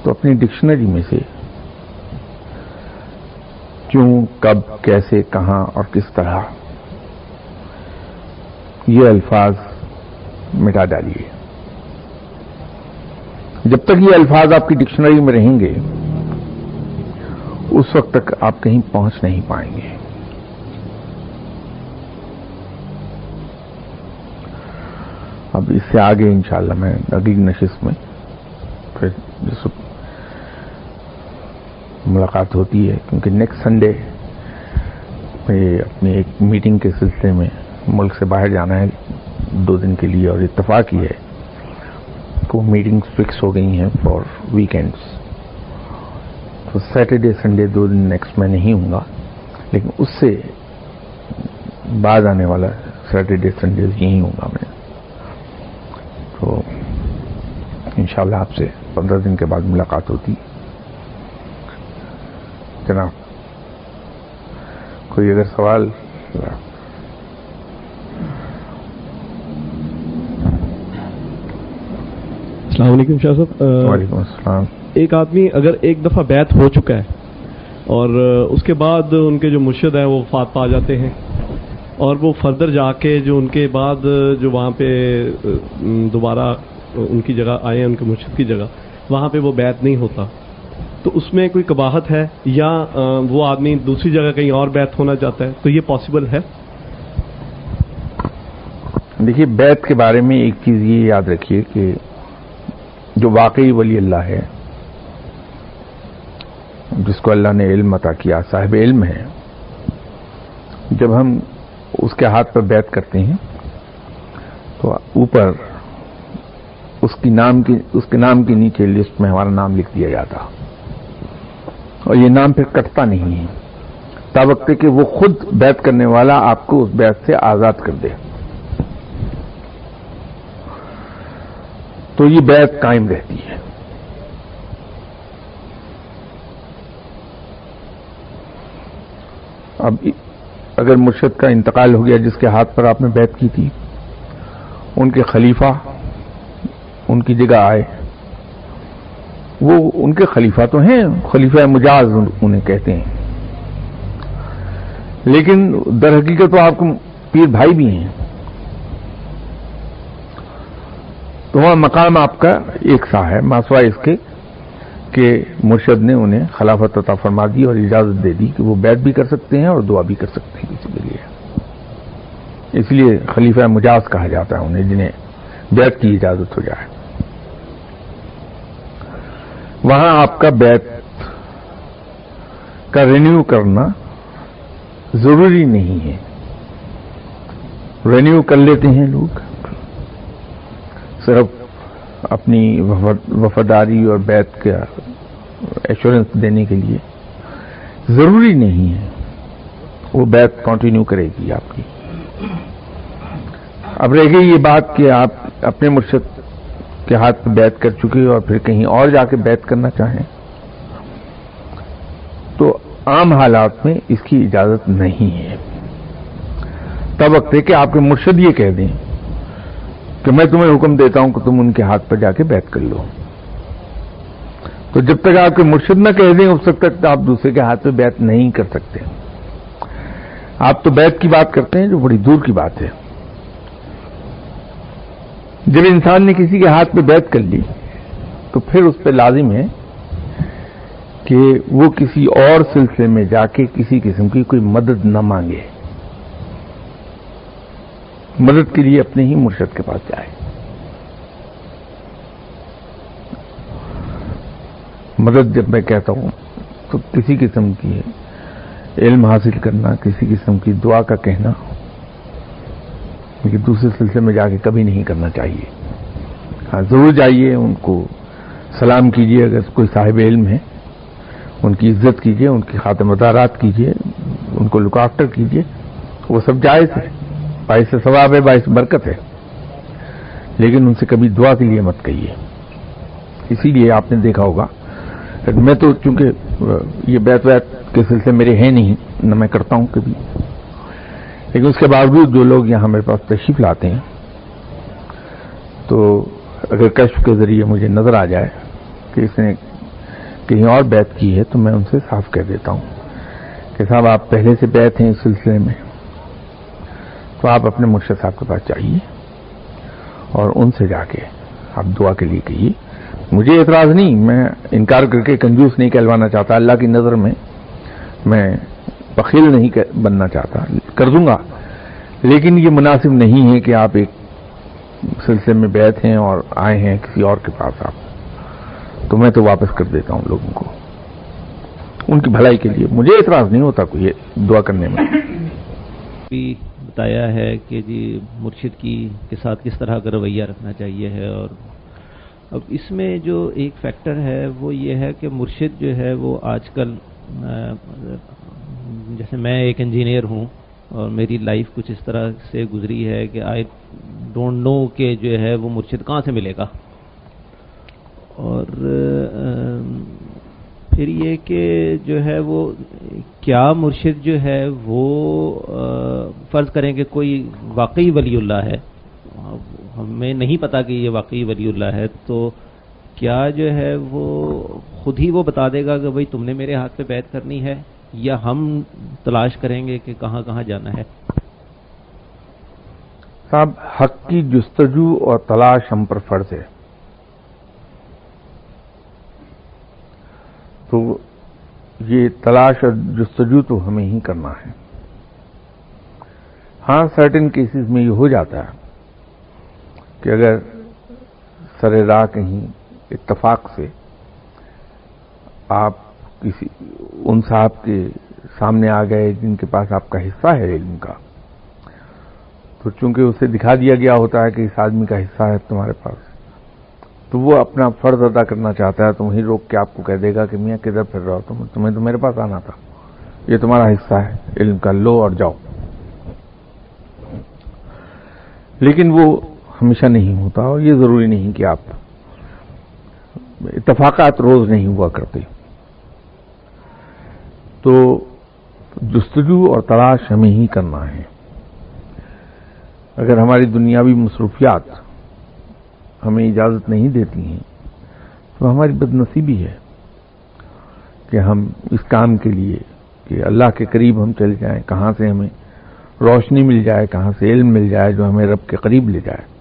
تو اپنی ڈکشنری میں سے کیوں، کب، کیسے، کہاں اور کس طرح یہ الفاظ مٹا ڈالیے، جب تک یہ الفاظ آپ کی ڈکشنری میں رہیں گے اس وقت تک آپ کہیں پہنچ نہیں پائیں گے. اب اس سے آگے انشاءاللہ میں اگلی نشست میں پھر جس وقت ملاقات ہوتی ہے، کیونکہ نیکسٹ سنڈے پہ اپنی ایک میٹنگ کے سلسلے میں ملک سے باہر جانا ہے 2 دن کے لیے، اور اتفاق ہی ہے کہ میٹنگز فکس ہو گئی ہیں فار ویکینڈز. تو سیٹرڈے سنڈے 2 دن نیکسٹ میں نہیں ہوں گا، لیکن اس سے بعد آنے والا سیٹرڈے سنڈے یہیں ہوں گا میں. تو انشاءاللہ آپ سے 15 دن کے بعد ملاقات ہوتی. جناب کوئی اگر سوال؟ السلام علیکم شاہ صاحب. وعلیکم السلام. ایک آدمی اگر ایک دفعہ بیعت ہو چکا ہے اور اس کے بعد ان کے جو مرشد ہیں وہ وفات پا جاتے ہیں، اور وہ فردر جا کے جو ان کے بعد جو وہاں پہ دوبارہ ان کی جگہ آئے ہیں، ان کے مرشد کی جگہ، وہاں پہ وہ بیعت نہیں ہوتا، تو اس میں کوئی قباحت ہے یا وہ آدمی دوسری جگہ کہیں اور بیعت ہونا چاہتا ہے تو یہ پاسبل ہے؟ دیکھیے، بیعت کے بارے میں ایک چیز یہ یاد رکھیے کہ جو واقعی ولی اللہ ہے، جس کو اللہ نے علم عطا کیا، صاحب علم ہے، جب ہم اس کے ہاتھ پر بیعت کرتے ہیں تو اوپر اس کے نام کے نیچے لسٹ میں ہمارا نام لکھ دیا جاتا، اور یہ نام پھر کٹتا نہیں ہے تا وقت کہ وہ خود بیعت کرنے والا آپ کو اس بیعت سے آزاد کر دے. تو یہ بیعت قائم رہتی ہے. اب اگر مرشد کا انتقال ہو گیا جس کے ہاتھ پر آپ نے بیعت کی تھی، ان کے خلیفہ ان کی جگہ آئے، وہ ان کے خلیفہ تو ہیں، خلیفہ مجاز انہیں کہتے ہیں، لیکن در حقیقت تو آپ کو پیر بھائی بھی ہیں. تو وہاں مقام آپ کا ایک سا ہے، ماسوائے اس کے کہ مرشد نے انہیں خلافت عطا فرما دی اور اجازت دے دی کہ وہ بیعت بھی کر سکتے ہیں اور دعا بھی کر سکتے ہیں کسی کے لیے. اس لیے خلیفہ مجاز کہا جاتا ہے انہیں، جنہیں بیعت کی اجازت ہو جائے. وہاں آپ کا بیعت کا رینیو کرنا ضروری نہیں ہے. رینیو کر لیتے ہیں لوگ صرف اپنی وفاداری اور بیعت کا ایشورنس دینے کے لیے. ضروری نہیں ہے وہ بیعت کنٹینیو کرے گی آپ کی. اب رہ گئی یہ بات کہ آپ اپنے مرشد کے ہاتھ پہ بیعت کر چکے اور پھر کہیں اور جا کے بیعت کرنا چاہیں، تو عام حالات میں اس کی اجازت نہیں ہے. تب وقت ہے کہ آپ کے مرشد یہ کہہ دیں کہ میں تمہیں حکم دیتا ہوں کہ تم ان کے ہاتھ پر جا کے بیعت کر لو. تو جب تک آپ کے مرشد نہ کہہ دیں اس وقت تک آپ دوسرے کے ہاتھ پہ بیعت نہیں کر سکتے. آپ تو بیعت کی بات کرتے ہیں جو بڑی دور کی بات ہے. جب انسان نے کسی کے ہاتھ پہ بیعت کر لی تو پھر اس پہ لازم ہے کہ وہ کسی اور سلسلے میں جا کے کسی قسم کی کوئی مدد نہ مانگے. مدد کے لیے اپنے ہی مرشد کے پاس جائے. مدد جب میں کہتا ہوں تو کسی قسم کی علم حاصل کرنا، کسی قسم کی دعا کا کہنا، لیکن دوسرے سلسلے میں جا کے کبھی نہیں کرنا چاہیے. ہاں ضرور جائیے، ان کو سلام کیجیے، اگر کوئی صاحب علم ہے ان کی عزت کیجیے، ان کی خاتمہ دارات کیجیے، ان کو لک آفٹر کیجیے، وہ سب جائز ہے، باعث ثواب ہے، باعث برکت ہے، لیکن ان سے کبھی دعا کے لیے مت کہیے. اسی لیے آپ نے دیکھا ہوگا، میں تو چونکہ یہ بیعت کے سلسلے میرے ہیں نہیں، نہ میں کرتا ہوں کبھی، لیکن اس کے باوجود جو لوگ یہاں میرے پاس تشریف لاتے ہیں تو اگر کشف کے ذریعے مجھے نظر آ جائے کہ اس نے کہیں اور بیعت کی ہے تو میں ان سے صاف کہہ دیتا ہوں کہ صاحب آپ پہلے سے بیعت ہیں اس سلسلے میں، تو آپ اپنے مرشد صاحب کے پاس جائیے اور ان سے جا کے آپ دعا کے لیے کہیے. مجھے اعتراض نہیں، میں انکار کر کے کنجوس نہیں کہلوانا چاہتا، اللہ کی نظر میں میں بخیل نہیں بننا چاہتا، کر دوں گا، لیکن یہ مناسب نہیں ہے کہ آپ ایک سلسلے میں بیعت ہیں اور آئے ہیں کسی اور کے پاس آپ، تو میں تو واپس کر دیتا ہوں لوگوں کو ان کی بھلائی کے لیے، مجھے اعتراض نہیں ہوتا کوئی دعا کرنے میں۔ بھی بتایا ہے کہ جی مرشد کے ساتھ کس طرح کا رویہ رکھنا چاہیے ہے، اور اب اس میں جو ایک فیکٹر ہے وہ یہ ہے کہ مرشد جو ہے وہ آج کل جیسے میں ایک انجینئر ہوں اور میری لائف کچھ اس طرح سے گزری ہے کہ آئی ڈونٹ نو کہ جو ہے وہ مرشد کہاں سے ملے گا، اور پھر یہ کہ جو ہے وہ کیا مرشد جو ہے وہ فرض کریں کہ کوئی واقعی ولی اللہ ہے، ہمیں نہیں پتا کہ یہ واقعی ولی اللہ ہے، تو کیا جو ہے وہ خود ہی وہ بتا دے گا کہ بھئی تم نے میرے ہاتھ پہ بیعت کرنی ہے، یا ہم تلاش کریں گے کہ کہاں کہاں جانا ہے؟ صاحب، حق کی جستجو اور تلاش ہم پر فرض ہے، تو یہ تلاش اور جستجو تو ہمیں ہی کرنا ہے۔ ہاں، سرٹن کیسز میں یہ ہو جاتا ہے کہ اگر سر راہ کہیں اتفاق سے آپ کسی ان صاحب کے سامنے آ گئے جن کے پاس آپ کا حصہ ہے علم کا، تو چونکہ اسے دکھا دیا گیا ہوتا ہے کہ اس آدمی کا حصہ ہے تمہارے پاس، تو وہ اپنا فرض ادا کرنا چاہتا ہے، تو وہیں روک کے آپ کو کہہ دے گا کہ میاں کدھر پھر رہا ہو، تمہیں تو میرے پاس آنا تھا، یہ تمہارا حصہ ہے علم کا، لو اور جاؤ۔ لیکن وہ ہمیشہ نہیں ہوتا، اور یہ ضروری نہیں کہ آپ اتفاقات روز نہیں ہوا کرتے، تو جستجو اور تلاش ہمیں ہی کرنا ہے۔ اگر ہماری دنیاوی مصروفیات ہمیں اجازت نہیں دیتی ہیں تو ہماری بد نصیبی ہے کہ ہم اس کام کے لیے کہ اللہ کے قریب ہم چل جائیں، کہاں سے ہمیں روشنی مل جائے، کہاں سے علم مل جائے جو ہمیں رب کے قریب لے جائے،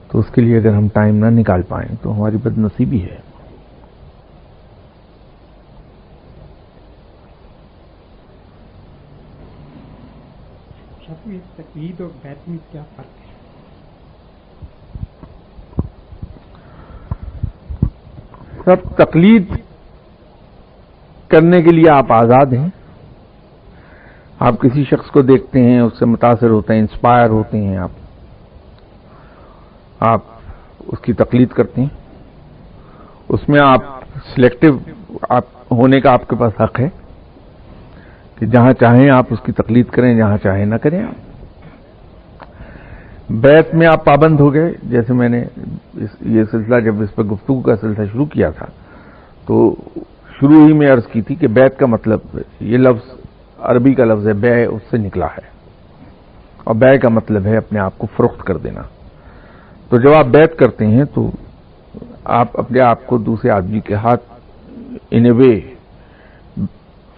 تو اس کے لیے اگر ہم ٹائم نہ نکال پائیں تو ہماری بد نصیبی ہے۔ تقلید اور بیعت میں کیا فرق ہے؟ سب تقلید کرنے کے لیے آپ آزاد ہیں، آپ کسی شخص کو دیکھتے ہیں، اس سے متاثر ہوتے ہیں، انسپائر ہوتے ہیں، آپ اس کی تقلید کرتے ہیں، اس میں آپ سلیکٹو ہونے کا آپ کے پاس حق ہے کہ جہاں چاہیں آپ اس کی تقلید کریں، جہاں چاہیں نہ کریں۔ آپ بیعت میں آپ پابند ہو گئے، جیسے میں نے یہ سلسلہ جب اس پہ گفتگو کا سلسلہ شروع کیا تھا تو شروع ہی میں عرض کی تھی کہ بیعت کا مطلب، یہ لفظ عربی کا لفظ ہے، بیع اس سے نکلا ہے، اور بیع کا مطلب ہے اپنے آپ کو فروخت کر دینا۔ تو جب آپ بیعت کرتے ہیں تو آپ اپنے آپ کو دوسرے آدمی کے ہاتھ ان اے وے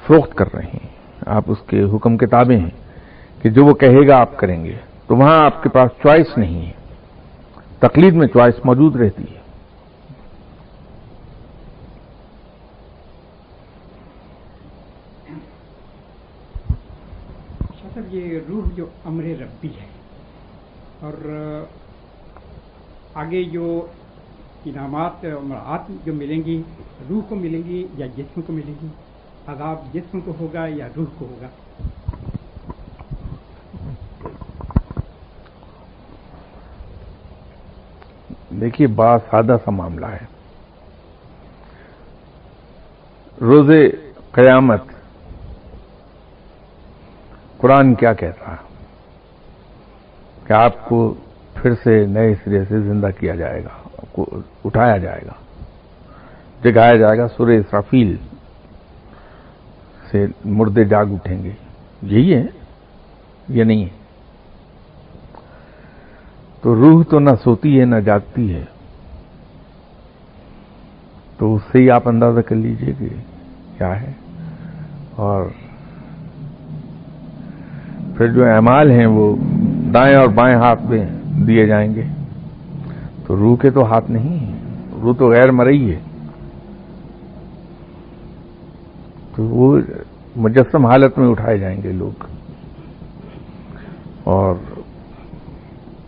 فروخت کر رہے ہیں، آپ اس کے حکم کے تابع ہیں کہ جو وہ کہے گا آپ کریں گے، تو وہاں آپ کے پاس چوائس نہیں ہے۔ تقلید میں چوائس موجود رہتی ہے۔ صاحب، یہ روح جو امر ربی ہے، اور آگے جو انعامات امراط جو ملیں گی، روح کو ملیں گی یا جسم کو ملیں گی؟ عذاب جسم کو ہوگا یا روح کو ہوگا؟ دیکھیے، بڑا سادہ سا معاملہ ہے۔ روز قیامت قرآن کیا کہتا ہے کہ آپ کو پھر سے نئے سرے سے زندہ کیا جائے گا، آپ کو اٹھایا جائے گا، جگایا جائے گا، سورہ اسرافیل سے مردے جاگ اٹھیں گے، یہی ہے یہ نہیں ہے؟ تو روح تو نہ سوتی ہے نہ جاگتی ہے، تو اس سے ہی آپ اندازہ کر لیجئے کہ کیا ہے۔ اور پھر جو اعمال ہیں وہ دائیں اور بائیں ہاتھ میں دیے جائیں گے، تو روح کے تو ہاتھ نہیں ہیں، وہ تو غیر مرئی ہے، تو وہ مجسم حالت میں اٹھائے جائیں گے لوگ، اور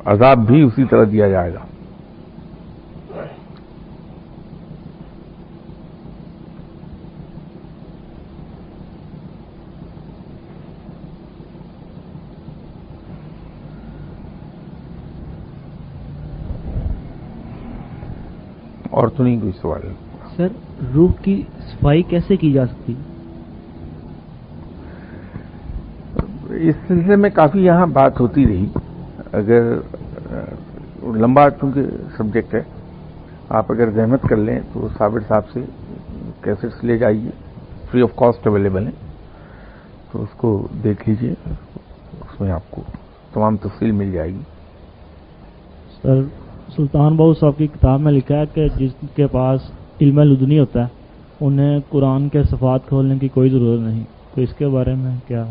عذاب بھی اسی طرح دیا جائے گا۔ اور تو نہیں کوئی سوال؟ سر، روح کی صفائی کیسے کی جا سکتی؟ اس سلسلے میں کافی یہاں بات ہوتی رہی، اگر لمبا چونکہ سبجیکٹ ہے، آپ اگر زحمت کر لیں تو صابر صاحب سے کیسٹس لے جائیے، فری آف کاسٹ اویلیبل ہیں، تو اس کو دیکھ لیجئے، اس میں آپ کو تمام تفصیل مل جائے گی۔ سر، سلطان بہو صاحب کی کتاب میں لکھا ہے کہ جس کے پاس علم لدنی ہوتا ہے انہیں قرآن کے صفحات کھولنے کی کوئی ضرورت نہیں، تو اس کے بارے میں کیا؟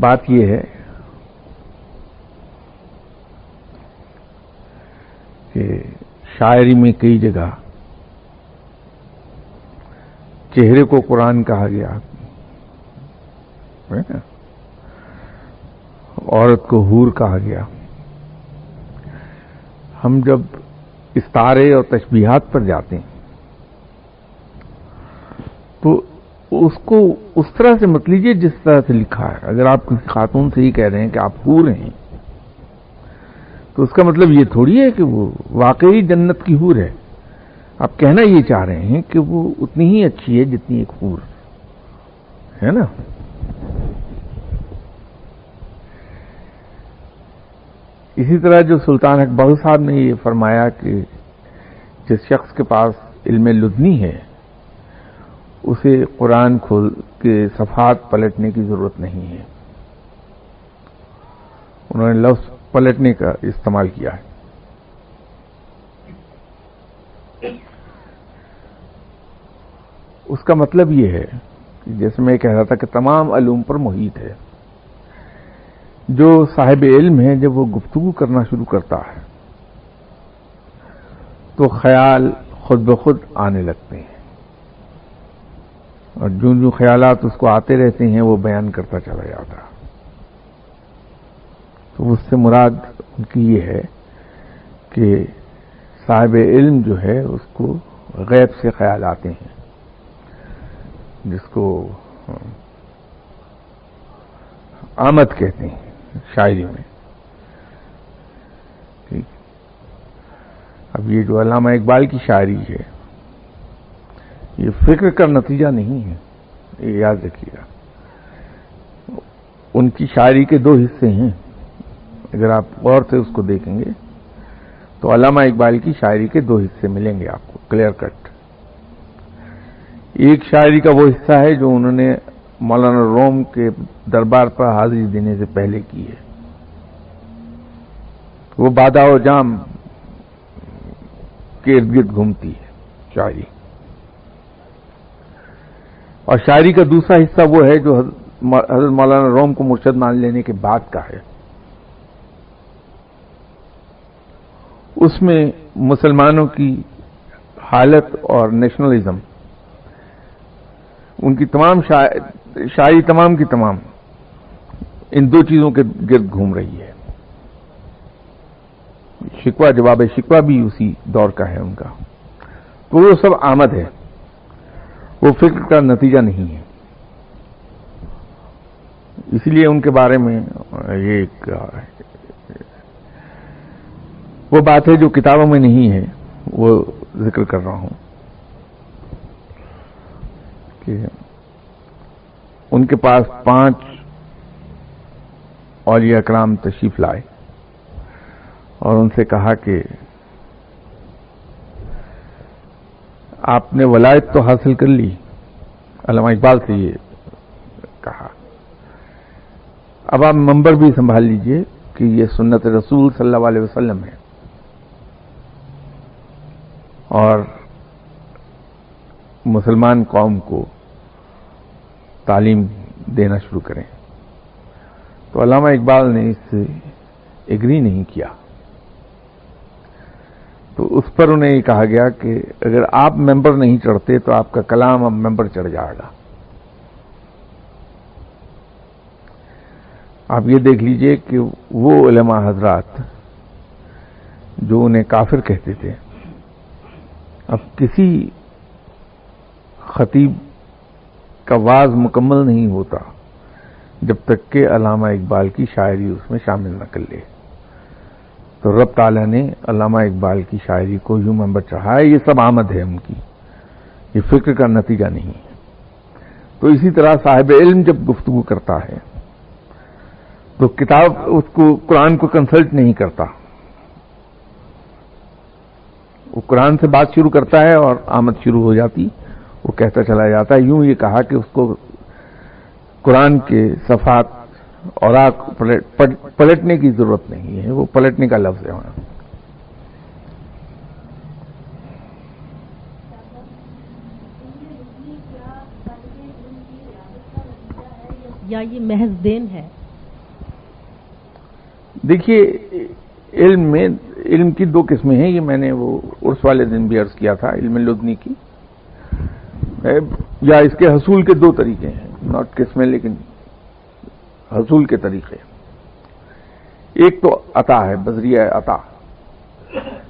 بات یہ ہے کہ شاعری میں کئی جگہ چہرے کو قرآن کہا گیا، عورت کو حور کہا گیا۔ ہم جب استعارے اور تشبیہات پر جاتے ہیں تو اس کو اس طرح سے مت لیجیے جس طرح سے لکھا ہے۔ اگر آپ کسی خاتون سے ہی کہہ رہے ہیں کہ آپ حور ہیں، تو اس کا مطلب یہ تھوڑی ہے کہ وہ واقعی جنت کی حور ہے۔ آپ کہنا یہ چاہ رہے ہیں کہ وہ اتنی ہی اچھی ہے جتنی ایک حور ہے نا۔ اسی طرح جو سلطان اکبر صاحب نے یہ فرمایا کہ جس شخص کے پاس علم لدنی ہے اسے قرآن کھول کے صفحات پلٹنے کی ضرورت نہیں ہے، انہوں نے لفظ پلٹنے کا استعمال کیا ہے۔ اس کا مطلب یہ ہے کہ جیسے میں کہہ رہا تھا کہ تمام علوم پر محیط ہے۔ جو صاحب علم ہے جب وہ گفتگو کرنا شروع کرتا ہے تو خیال خود بخود آنے لگتے ہیں، اور جو خیالات اس کو آتے رہتے ہیں وہ بیان کرتا چلا جاتا ہے۔ تو اس سے مراد ان کی یہ ہے کہ صاحب علم جو ہے اس کو غیب سے خیال آتے ہیں، جس کو آمد کہتے ہیں شاعری میں۔ ٹھیک، اب یہ جو علامہ اقبال کی شاعری ہے یہ فکر کا نتیجہ نہیں ہے، یہ یاد رکھیے گا۔ ان کی شاعری کے دو حصے ہیں، اگر آپ غور سے اس کو دیکھیں گے تو علامہ اقبال کی شاعری کے دو حصے ملیں گے آپ کو کلیئر کٹ۔ ایک شاعری کا وہ حصہ ہے جو انہوں نے مولانا روم کے دربار پر حاضری دینے سے پہلے کی ہے، وہ بادہ و جام کے ارد گرد گھومتی ہے شاعری۔ اور شاعری کا دوسرا حصہ وہ ہے جو حضرت مولانا روم کو مرشد مان لینے کے بعد کا ہے، اس میں مسلمانوں کی حالت اور نیشنلزم، ان کی تمام شاعری تمام کی تمام ان دو چیزوں کے گرد گھوم رہی ہے۔ شکوہ جواب شکوہ بھی اسی دور کا ہے ان کا، تو وہ سب آمد ہے، وہ فکر کا نتیجہ نہیں ہے۔ اسی لیے ان کے بارے میں یہ ایک وہ بات ہے جو کتابوں میں نہیں ہے، وہ ذکر کر رہا ہوں کہ ان کے پاس 5 اولیاء کرام تشریف لائے اور ان سے کہا کہ آپ نے ولایت تو حاصل کر لی، علامہ اقبال سے یہ کہا، اب آپ منبر بھی سنبھال لیجئے کہ یہ سنت رسول صلی اللہ علیہ وسلم ہے، اور مسلمان قوم کو تعلیم دینا شروع کریں. تو علامہ اقبال نے اس سے ایگری نہیں کیا. تو اس پر انہیں یہ کہا گیا کہ اگر آپ ممبر نہیں چڑھتے تو آپ کا کلام اب ممبر چڑھ جائے گا. آپ یہ دیکھ لیجئے کہ وہ علماء حضرات جو انہیں کافر کہتے تھے، اب کسی خطیب کا واعظ مکمل نہیں ہوتا جب تک کہ علامہ اقبال کی شاعری اس میں شامل نہ کر لے. تو رب تعالیٰ نے علامہ اقبال کی شاعری کو یوں ممبر چڑھایا. یہ سب آمد ہے ان کی، یہ فکر کا نتیجہ نہیں ہے. تو اسی طرح صاحب علم جب گفتگو کرتا ہے تو کتاب اس کو قرآن کو کنسلٹ نہیں کرتا، وہ قرآن سے بات شروع کرتا ہے اور آمد شروع ہو جاتی، وہ کہتا چلا جاتا ہے. یوں یہ کہا کہ اس کو قرآن کے صفحات اور پلٹنے کی ضرورت نہیں ہے، وہ پلٹنے کا لفظ ہے وہاں. یا یہ محض دین ہے؟ دیکھیے، علم کی دو قسمیں ہیں. یہ میں نے وہ عرس والے دن بھی عرض کیا تھا. علم لدنی کی یا اس کے حصول کے دو طریقے ہیں، ناٹ قسمیں لیکن حصول کے طریقے. ایک تو عطا ہے، بذریعہ عطا،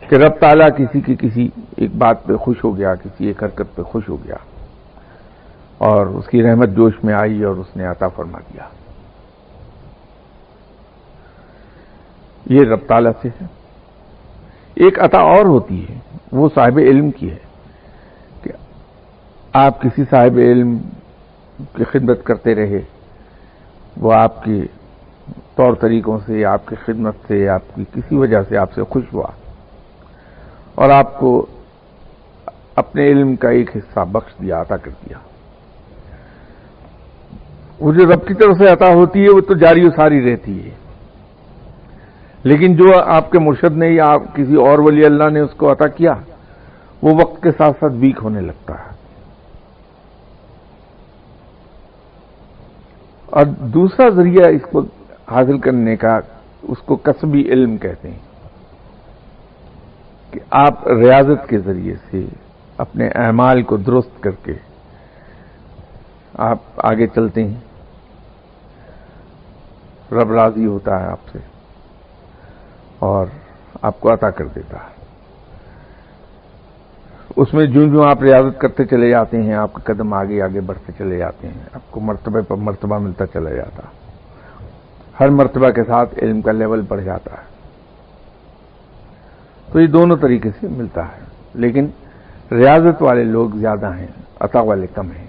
کہ رب تعالیٰ کسی کی کسی ایک بات پہ خوش ہو گیا، کسی ایک حرکت پہ خوش ہو گیا اور اس کی رحمت جوش میں آئی اور اس نے عطا فرما دیا. یہ رب تعالیٰ سے ہے. ایک عطا اور ہوتی ہے، وہ صاحب علم کی ہے کہ آپ کسی صاحب علم کی خدمت کرتے رہے، وہ آپ کے طور طریقوں سے، آپ کی خدمت سے، آپ کی کسی وجہ سے آپ سے خوش ہوا اور آپ کو اپنے علم کا ایک حصہ بخش دیا، عطا کر دیا. وہ جو رب کی طرف سے عطا ہوتی ہے وہ تو جاری و ساری رہتی ہے، لیکن جو آپ کے مرشد نے یا آپ کسی اور ولی اللہ نے اس کو عطا کیا، وہ وقت کے ساتھ ساتھ ویک ہونے لگتا ہے. اور دوسرا ذریعہ اس کو حاصل کرنے کا، اس کو کسبی علم کہتے ہیں، کہ آپ ریاضت کے ذریعے سے اپنے اعمال کو درست کر کے آپ آگے چلتے ہیں. رب راضی ہوتا ہے آپ سے اور آپ کو عطا کر دیتا ہے. اس میں جوں آپ ریاضت کرتے چلے جاتے ہیں، آپ کے قدم آگے آگے بڑھتے چلے جاتے ہیں، آپ کو مرتبہ پر مرتبہ ملتا چلا جاتا. ہر مرتبہ کے ساتھ علم کا لیول بڑھ جاتا ہے. تو یہ دونوں طریقے سے ملتا ہے، لیکن ریاضت والے لوگ زیادہ ہیں، عطا والے کم ہیں.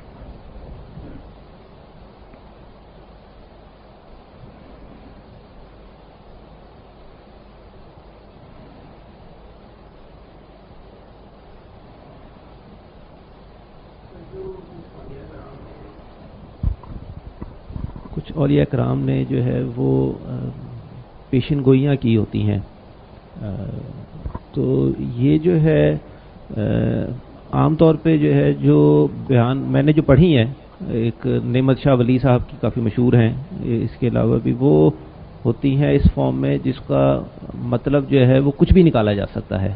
کچھ اولیاء کرام نے جو ہے وہ پیشن گوئیاں کی ہوتی ہیں، تو یہ جو ہے عام طور پہ جو ہے جو بیان میں نے جو پڑھی ہیں، ایک نعمت شاہ ولی صاحب کی کافی مشہور ہیں، اس کے علاوہ بھی وہ ہوتی ہیں اس فارم میں جس کا مطلب جو ہے وہ کچھ بھی نکالا جا سکتا ہے،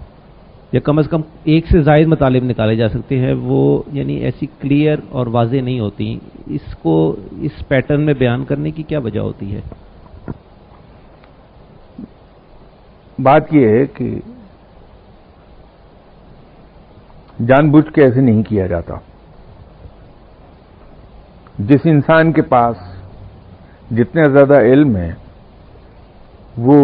یا کم از کم ایک سے زائد مطالب نکالے جا سکتے ہیں، وہ یعنی ایسی کلیئر اور واضح نہیں ہوتی. اس کو اس پیٹرن میں بیان کرنے کی کیا وجہ ہوتی ہے؟ بات یہ ہے کہ جان بوجھ کے ایسے نہیں کیا جاتا. جس انسان کے پاس جتنا زیادہ علم ہے وہ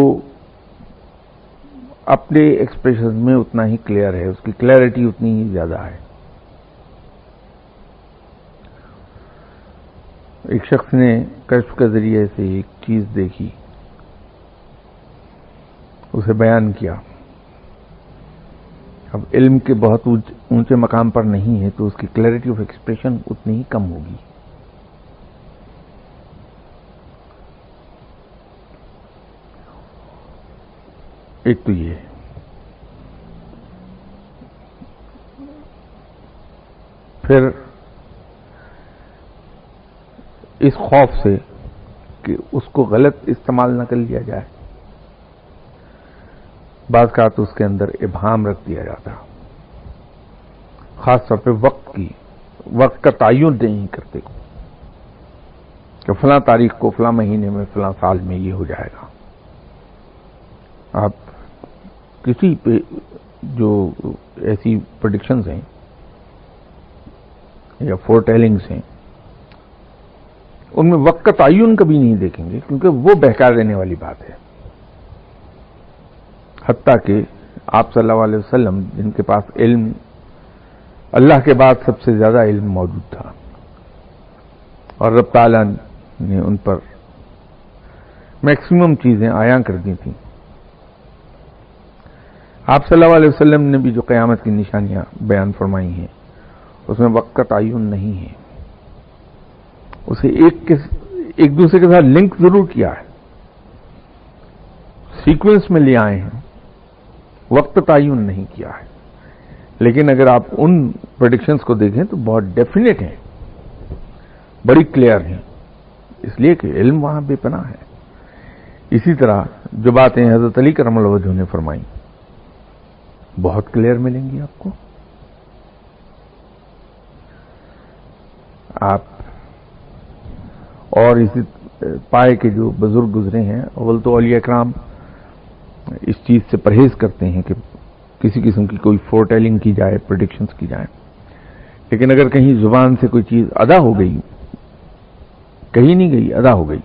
اپنے ایکسپریشن میں اتنا ہی کلیئر ہے، اس کی کلیئرٹی اتنی ہی زیادہ ہے. ایک شخص نے کشف کے ذریعے سے ایک چیز دیکھی، اسے بیان کیا. اب علم کے بہت اونچے مقام پر نہیں ہے تو اس کی کلیئرٹی آف ایکسپریشن اتنی ہی کم ہوگی. ایک تو یہ، پھر اس خوف سے کہ اس کو غلط استعمال نہ کر لیا جائے، بعض کا تو اس کے اندر ابہام رکھ دیا جاتا، خاص طور پہ وقت کا تعین نہیں کرتے کہ فلاں تاریخ کو فلاں مہینے میں فلاں سال میں یہ ہو جائے گا۔ آپ کسی پہ جو ایسی پریڈکشنز ہیں یا فور ٹیلنگز ہیں ان میں وقت کا تعین کبھی نہیں دیکھیں گے، کیونکہ وہ بہکا دینے والی بات ہے۔ حتیٰ کہ آپ صلی اللہ علیہ وسلم جن کے پاس علم اللہ کے بعد سب سے زیادہ علم موجود تھا اور رب تعالیٰ نے ان پر میکسیمم چیزیں عیاں کر دی تھیں، آپ صلی اللہ علیہ وسلم نے بھی جو قیامت کی نشانیاں بیان فرمائی ہیں اس میں وقت کا تعین نہیں ہے، اسے ایک دوسرے کے ساتھ لنک ضرور کیا ہے، سیکوینس میں لے آئے ہیں، وقت تعین نہیں کیا ہے۔ لیکن اگر آپ ان پریڈکشنز کو دیکھیں تو بہت ڈیفینیٹ ہیں، بڑی کلیئر ہیں، اس لیے کہ علم وہاں بے پناہ ہے۔ اسی طرح جو باتیں حضرت علی کرم اللہ وجہہ نے فرمائی بہت کلیئر ملیں گی آپ کو۔ آپ اور اسی پائے کے جو بزرگ گزرے ہیں، اول تو اولیاء کرام اس چیز سے پرہیز کرتے ہیں کہ کسی قسم کی کوئی فور ٹیلنگ کی جائے، پریڈکشنز کی جائیں، لیکن اگر کہیں زبان سے کوئی چیز ادا ہو گئی، کہیں نہیں گئی، ادا ہو گئی،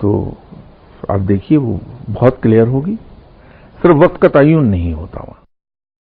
تو آپ دیکھیے وہ بہت کلیئر ہوگی، صرف وقت کا تعین نہیں ہوتا وہاں۔